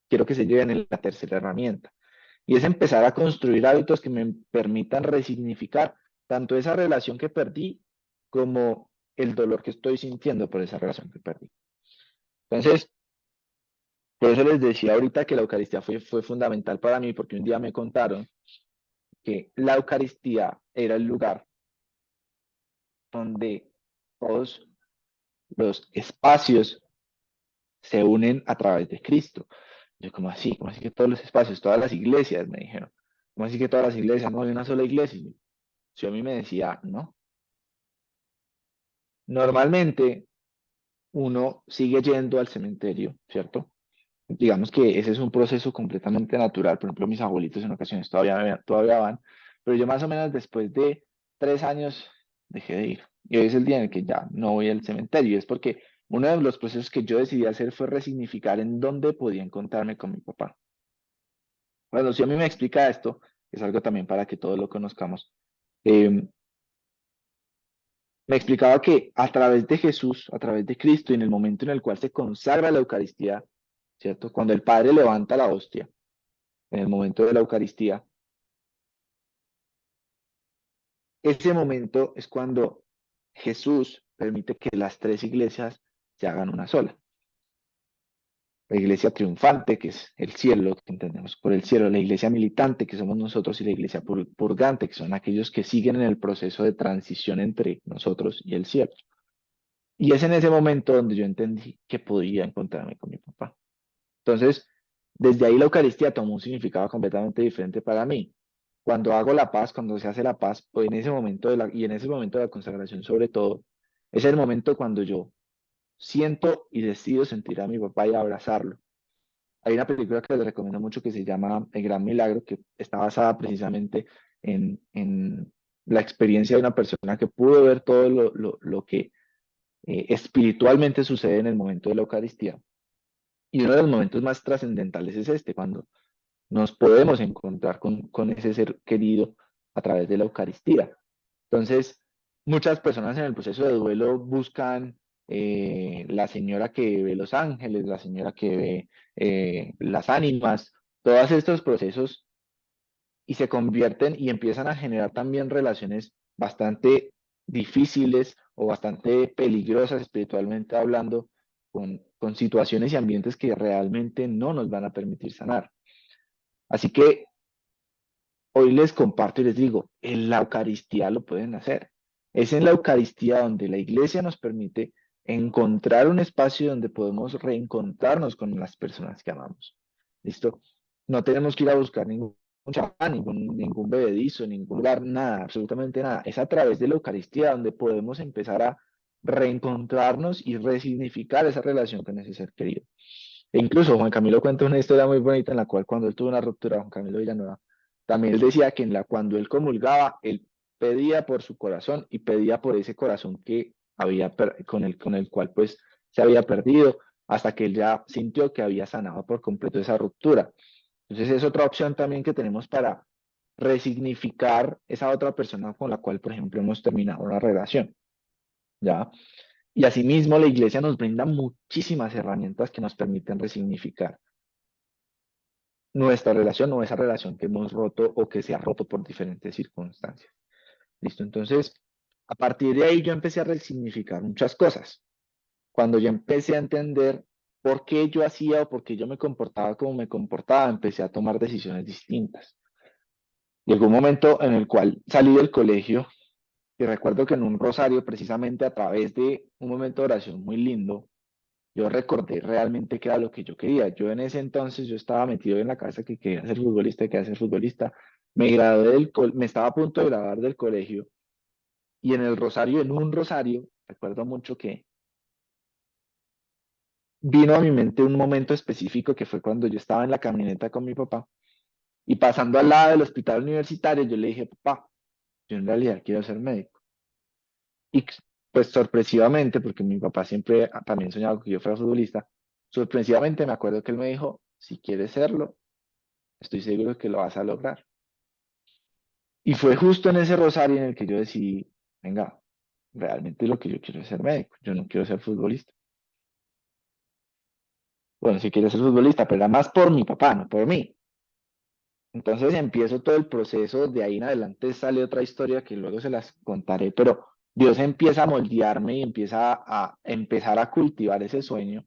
quiero que se lleven en la tercera herramienta. Y es empezar a construir hábitos que me permitan resignificar tanto esa relación que perdí como el dolor que estoy sintiendo por esa relación que perdí. Entonces, por eso les decía ahorita que la Eucaristía fue fundamental para mí, porque un día me contaron que la Eucaristía era el lugar donde todos los espacios se unen a través de Cristo. Yo, ¿cómo así? ¿Cómo así que todos los espacios, todas las iglesias? Me dijeron. ¿Cómo así que todas las iglesias? No hay una sola iglesia. Yo a mí me decía, no. Normalmente uno sigue yendo al cementerio, ¿cierto? Digamos que ese es un proceso completamente natural. Por ejemplo, mis abuelitos en ocasiones todavía van, pero yo más o menos después de 3 años dejé de ir. Y hoy es el día en el que ya no voy al cementerio. Y es porque uno de los procesos que yo decidí hacer fue resignificar en dónde podía encontrarme con mi papá. Bueno, si a mí me explica esto, es algo también para que todos lo conozcamos. eh, Me explicaba que a través de Jesús, a través de Cristo, y en el momento en el cual se consagra la Eucaristía, ¿cierto? Cuando el Padre levanta la hostia, en el momento de la Eucaristía, ese momento es cuando Jesús permite que las tres iglesias se hagan una sola. La iglesia triunfante, que es el cielo, que entendemos por el cielo, la iglesia militante, que somos nosotros, y la iglesia purgante, que son aquellos que siguen en el proceso de transición entre nosotros y el cielo. Y es en ese momento donde yo entendí que podía encontrarme con mi papá. Entonces, desde ahí la Eucaristía tomó un significado completamente diferente para mí. Cuando hago la paz, cuando se hace la paz, o en ese momento y en ese momento de la consagración sobre todo, es el momento cuando yo siento y decido sentir a mi papá y abrazarlo. Hay una película que les recomiendo mucho que se llama El Gran Milagro, que está basada precisamente en la experiencia de una persona que pudo ver todo lo que espiritualmente sucede en el momento de la Eucaristía. Y uno de los momentos más trascendentales es este, cuando nos podemos encontrar con ese ser querido a través de la Eucaristía. Entonces, muchas personas en el proceso de duelo buscan la señora que ve los ángeles, la señora que ve las ánimas, todos estos procesos y se convierten y empiezan a generar también relaciones bastante difíciles o bastante peligrosas espiritualmente hablando con situaciones y ambientes que realmente no nos van a permitir sanar. Así que hoy les comparto y les digo, en la Eucaristía lo pueden hacer. Es en la Eucaristía donde la iglesia nos permite encontrar un espacio donde podemos reencontrarnos con las personas que amamos. ¿Listo? No tenemos que ir a buscar ningún champán, ningún bebedizo, ningún lugar, nada, absolutamente nada. Es a través de la Eucaristía donde podemos empezar a reencontrarnos y resignificar esa relación con ese ser querido. E incluso Juan Camilo cuenta una historia muy bonita en la cual cuando él tuvo una ruptura, Juan Camilo Villanueva, también él decía que cuando él comulgaba, él pedía por su corazón y pedía por ese corazón que había con el cual pues se había perdido, hasta que él ya sintió que había sanado por completo esa ruptura. Entonces es otra opción también que tenemos para resignificar esa otra persona con la cual, por ejemplo, hemos terminado una relación, ¿ya? Y asimismo, la iglesia nos brinda muchísimas herramientas que nos permiten resignificar nuestra relación o esa relación que hemos roto o que se ha roto por diferentes circunstancias. ¿Listo? Entonces, a partir de ahí yo empecé a resignificar muchas cosas. Cuando yo empecé a entender por qué yo hacía o por qué yo me comportaba como me comportaba, empecé a tomar decisiones distintas. Llegó un momento en el cual salí del colegio y recuerdo que en un rosario, precisamente a través de un momento de oración muy lindo, yo recordé realmente qué era lo que yo quería. Yo en ese entonces yo estaba metido en la cabeza que quería ser futbolista, que quería ser futbolista. Me gradué me estaba a punto de graduar del colegio y en el rosario, en un rosario, recuerdo mucho que vino a mi mente un momento específico que fue cuando yo estaba en la camioneta con mi papá y pasando al lado del hospital universitario, yo le dije, papá, yo en realidad quiero ser médico. Y pues sorpresivamente, porque mi papá siempre también soñaba que yo fuera futbolista, sorpresivamente me acuerdo que él me dijo, si quieres serlo, estoy seguro que lo vas a lograr. Y fue justo en ese rosario en el que yo decidí, venga, realmente lo que yo quiero es ser médico, yo no quiero ser futbolista. Bueno, sí quiero ser futbolista, pero era más por mi papá, no por mí. Entonces empiezo todo el proceso, de ahí en adelante sale otra historia que luego se las contaré, pero Dios empieza a moldearme y empieza a empezar a cultivar ese sueño.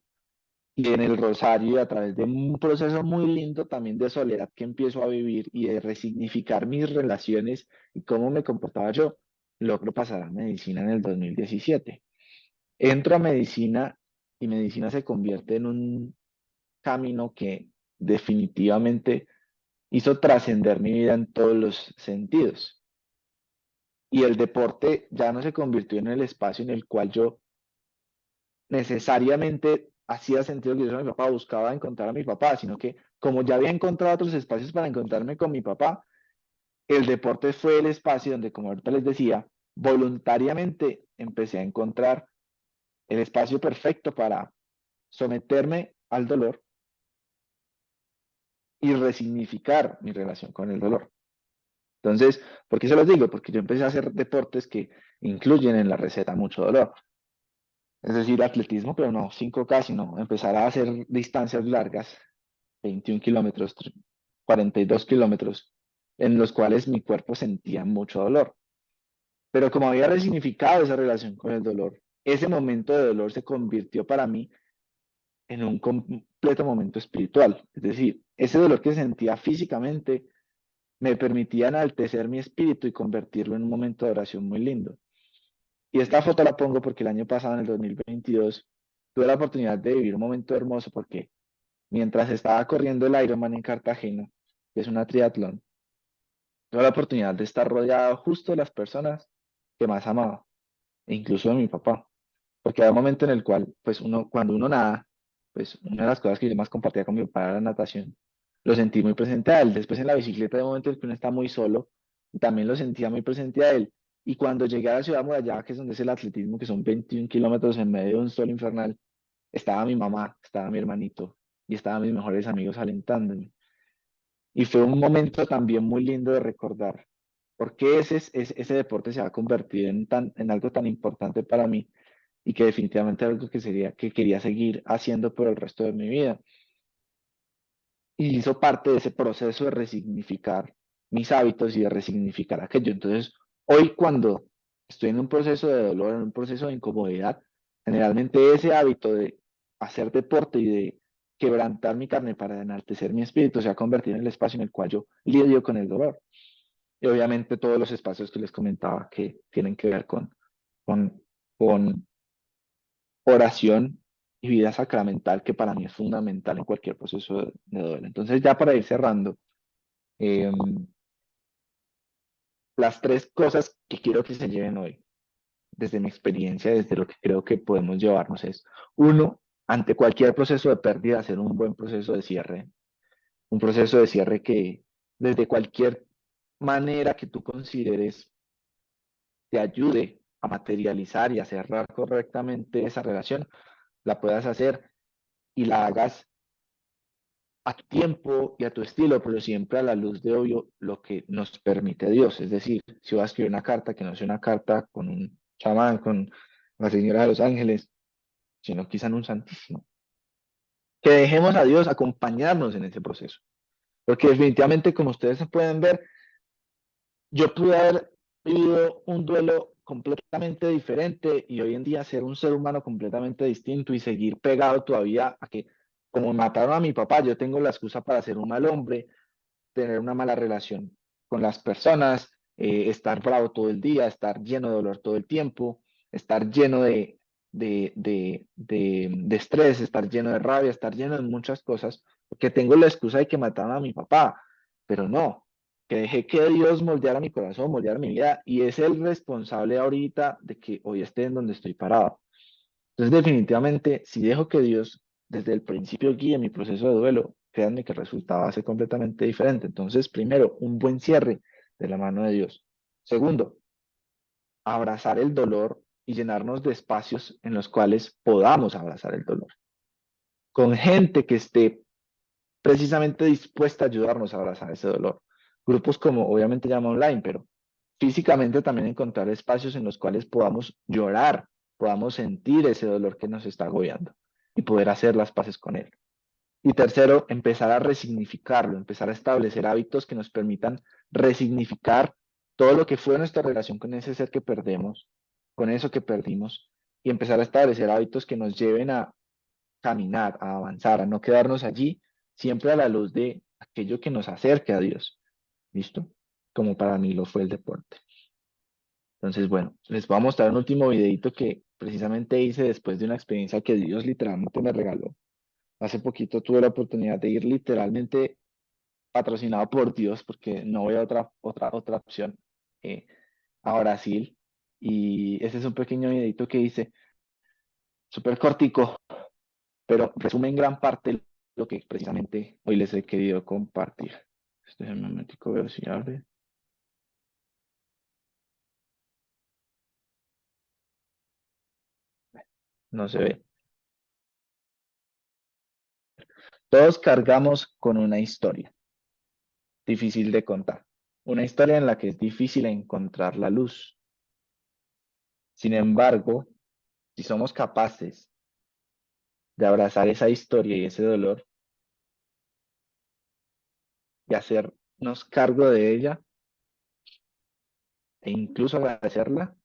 Y en el Rosario, y a través de un proceso muy lindo también de soledad que empiezo a vivir y de resignificar mis relaciones y cómo me comportaba yo, logro pasar a medicina en el 2017. Entro a medicina y medicina se convierte en un camino que definitivamente hizo trascender mi vida en todos los sentidos. Y el deporte ya no se convirtió en el espacio en el cual yo necesariamente hacía sentido que yo era mi papá, buscaba encontrar a mi papá, sino que como ya había encontrado otros espacios para encontrarme con mi papá, el deporte fue el espacio donde, como ahorita les decía, voluntariamente empecé a encontrar el espacio perfecto para someterme al dolor y resignificar mi relación con el dolor. Entonces, ¿por qué se los digo? Porque yo empecé a hacer deportes que incluyen en la receta mucho dolor. Es decir, atletismo, pero no 5K, sino empezar a hacer distancias largas, 21 kilómetros, 42 kilómetros, en los cuales mi cuerpo sentía mucho dolor. Pero como había resignificado esa relación con el dolor, ese momento de dolor se convirtió para mí en un completo momento espiritual. Es decir, ese dolor que sentía físicamente me permitía enaltecer mi espíritu y convertirlo en un momento de oración muy lindo. Y esta foto la pongo porque el año pasado, en el 2022, tuve la oportunidad de vivir un momento hermoso porque mientras estaba corriendo el Ironman en Cartagena, que es una triatlón, tuve la oportunidad de estar rodeado justo de las personas que más amaba, e incluso de mi papá. Porque hay un momento en el cual, pues cuando uno nada, pues una de las cosas que yo más compartía con mi papá era la natación. Lo sentí muy presente a él. Después en la bicicleta, hay un momento en el que uno está muy solo, y también lo sentía muy presente a él. Y cuando llegué a la ciudad amurallada, que es donde es el atletismo, que son 21 kilómetros en medio de un sol infernal, estaba mi mamá, estaba mi hermanito y estaban mis mejores amigos alentándome. Y fue un momento también muy lindo de recordar por qué ese deporte se ha convertido en algo tan importante para mí y que definitivamente algo que quería seguir haciendo por el resto de mi vida. Y hizo parte de ese proceso de resignificar mis hábitos y de resignificar aquello. Entonces, hoy cuando estoy en un proceso de dolor, en un proceso de incomodidad, generalmente ese hábito de hacer deporte y de quebrantar mi carne para enaltecer mi espíritu se ha convertido en el espacio en el cual yo lidio con el dolor. Y obviamente todos los espacios que les comentaba que tienen que ver con, con oración y vida sacramental, que para mí es fundamental en cualquier proceso de duelo. Entonces, ya para ir cerrando, eh, las tres cosas que quiero que se lleven hoy, desde mi experiencia, desde lo que creo que podemos llevarnos es, uno, ante cualquier proceso de pérdida, hacer un buen proceso de cierre, un proceso de cierre que desde cualquier manera que tú consideres te ayude a materializar y a cerrar correctamente esa relación, la puedas hacer y la hagas a tu tiempo y a tu estilo, pero siempre a la luz de obvio lo que nos permite Dios. Es decir, si vas a escribir una carta, que no sea una carta con un chamán, con la Señora de los Ángeles, sino quizá en un santísimo. Que dejemos a Dios acompañarnos en ese proceso. Porque definitivamente, como ustedes pueden ver, yo pude haber vivido un duelo completamente diferente y hoy en día ser un ser humano completamente distinto y seguir pegado todavía a que, como mataron a mi papá, yo tengo la excusa para ser un mal hombre, tener una mala relación con las personas, estar bravo todo el día, estar lleno de dolor todo el tiempo, estar lleno de estrés, estar lleno de rabia, estar lleno de muchas cosas, porque tengo la excusa de que mataron a mi papá, pero no, que dejé que Dios moldeara mi corazón, moldeara mi vida, y es el responsable ahorita de que hoy esté en donde estoy parado. Entonces, definitivamente, si dejo que Dios desde el principio guíe mi proceso de duelo, créanme que el resultado va a ser completamente diferente. Entonces, primero, un buen cierre de la mano de Dios. Segundo, abrazar el dolor y llenarnos de espacios en los cuales podamos abrazar el dolor. Con gente que esté precisamente dispuesta a ayudarnos a abrazar ese dolor. Grupos como, obviamente llama online, pero físicamente también encontrar espacios en los cuales podamos llorar, podamos sentir ese dolor que nos está agobiando y poder hacer las paces con él. Y tercero, empezar a resignificarlo, empezar a establecer hábitos que nos permitan resignificar todo lo que fue nuestra relación con ese ser que perdemos, con eso que perdimos, y empezar a establecer hábitos que nos lleven a caminar, a avanzar, a no quedarnos allí, siempre a la luz de aquello que nos acerque a Dios. ¿Listo? Como para mí lo fue el deporte. Entonces, bueno, les voy a mostrar un último videito que precisamente hice después de una experiencia que Dios literalmente me regaló. Hace poquito tuve la oportunidad de ir literalmente patrocinado por Dios, porque no voy a otra opción, eh, a Brasil. Y ese es un pequeño videito que hice, súper cortico, pero resume en gran parte lo que precisamente hoy les he querido compartir. Este es el momentico, veo si abre. No se ve. Todos cargamos con una historia difícil de contar, una historia en la que es difícil encontrar la luz. Sin embargo, si somos capaces de abrazar esa historia y ese dolor y hacernos cargo de ella e incluso agradecerla,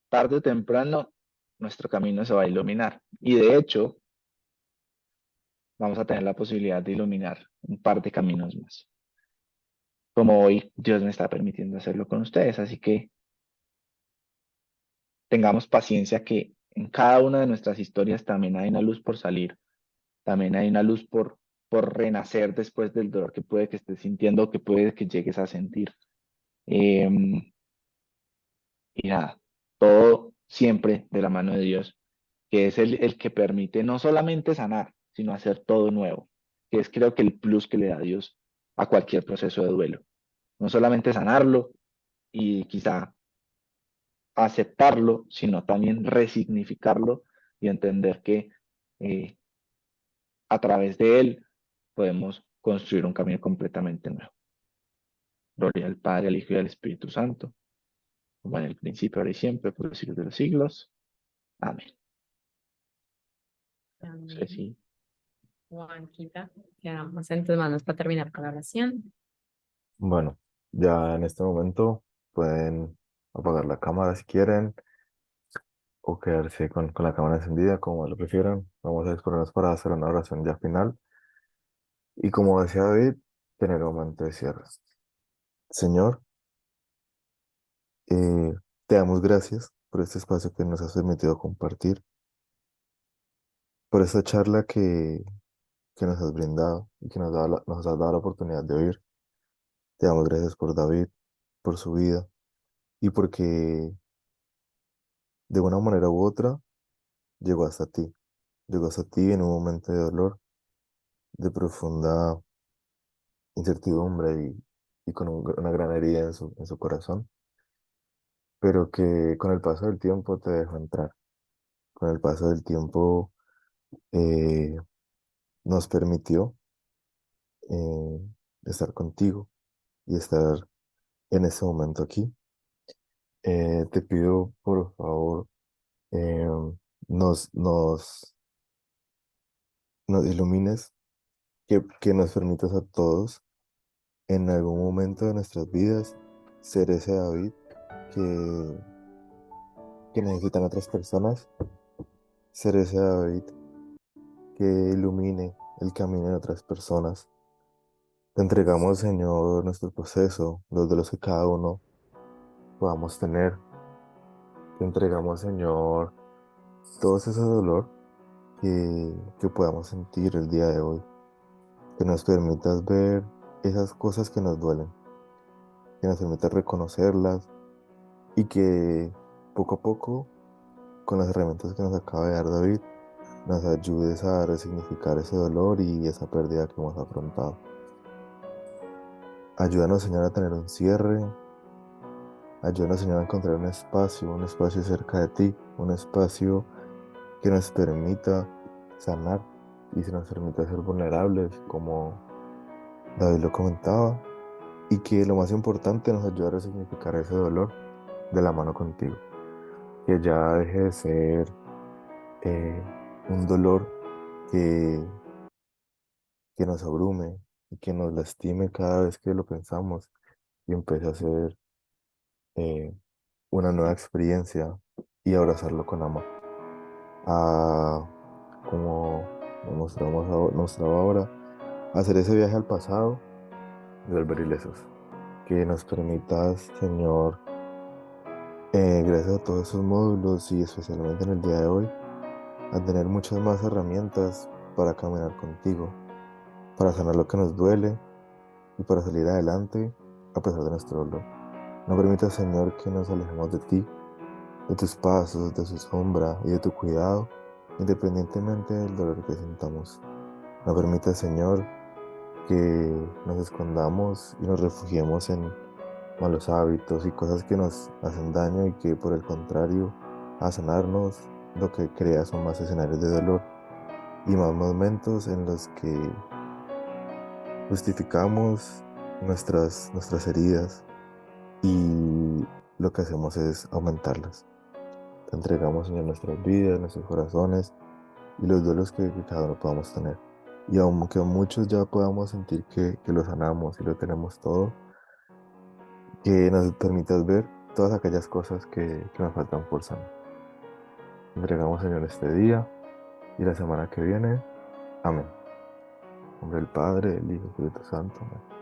tarde o temprano nuestro camino se va a iluminar. Y de hecho, vamos a tener la posibilidad de iluminar un par de caminos más. Como hoy Dios me está permitiendo hacerlo con ustedes. Así que tengamos paciencia que en cada una de nuestras historias también hay una luz por salir, también hay una luz por renacer después del dolor que puede que estés sintiendo o que puede que llegues a sentir. Em, y nada, todo siempre de la mano de Dios, que es el que permite no solamente sanar, sino hacer todo nuevo, que es creo que el plus que le da Dios a cualquier proceso de duelo. No solamente sanarlo y quizá aceptarlo, sino también resignificarlo y entender que eh, a través de él podemos construir un camino completamente nuevo. Gloria al Padre, al Hijo y al Espíritu Santo, como en el principio, ahora y siempre, por los siglos de los siglos. Amén. No sé Amén. si Juanquita, quedamos en tus manos para terminar con la oración. Bueno, ya en este momento pueden apagar la cámara si quieren o quedarse con la cámara encendida, como lo prefieran. Vamos a disponernos para hacer una oración ya final. Y como decía David, tener un momento de cierre. Señor, eh, te damos gracias por este espacio que nos has permitido compartir, por esta charla que nos has brindado y que nos has dado la oportunidad de oír. Te damos gracias por David, por su vida y porque de una manera u otra llegó hasta ti. Llegó hasta ti en un momento de dolor, de profunda incertidumbre y con una gran herida en su corazón, pero que con el paso del tiempo te dejó entrar. con el paso del tiempo eh, nos permitió eh, estar contigo y estar en ese momento aquí. Te pido, por favor, eh, nos, nos, nos ilumines, que nos permitas a todos en algún momento de nuestras vidas ser ese David que, que necesitan otras personas, ser ese David que ilumine el camino de otras personas. Te entregamos, Señor, nuestro proceso, los de los que cada uno podamos tener. Te entregamos, Señor, todo ese dolor que podamos sentir el día de hoy. Que nos permitas ver esas cosas que nos duelen, que nos permitas reconocerlas y que poco a poco, con las herramientas que nos acaba de dar David, nos ayudes a resignificar ese dolor y esa pérdida que hemos afrontado. Ayúdanos, Señor, a tener un cierre. Ayúdanos, Señor, a encontrar un espacio cerca de ti, un espacio que nos permita sanar y se nos permita ser vulnerables, como David lo comentaba, y que lo más importante nos ayude a resignificar ese dolor de la mano contigo. Que ya deje de ser eh, un dolor que, que nos abrume y que nos lastime cada vez que lo pensamos y empiece a ser eh, una nueva experiencia y abrazarlo con amor. A, como mostraba ahora, hacer ese viaje al pasado y volver ilesos. Que nos permitas, Señor, gracias a todos esos módulos y especialmente en el día de hoy, a tener muchas más herramientas para caminar contigo, para sanar lo que nos duele y para salir adelante a pesar de nuestro dolor. No permitas, Señor, que nos alejemos de ti, de tus pasos, de su sombra y de tu cuidado, independientemente del dolor que sintamos. No permitas, Señor, que nos escondamos y nos refugiemos en malos hábitos y cosas que nos hacen daño y que, por el contrario, a sanarnos, lo que crea son más escenarios de dolor y más momentos en los que justificamos nuestras heridas y lo que hacemos es aumentarlas. Te entregamos, Señor, nuestras vidas, nuestros corazones y los duelos que cada uno podamos tener. Y aunque muchos ya podamos sentir que lo sanamos y lo tenemos todo, que nos permitas ver todas aquellas cosas que nos faltan por sanar. Te entregamos, Señor, este día y la semana que viene. Amén. En nombre del Padre, del Hijo y del Espíritu Santo. Amén.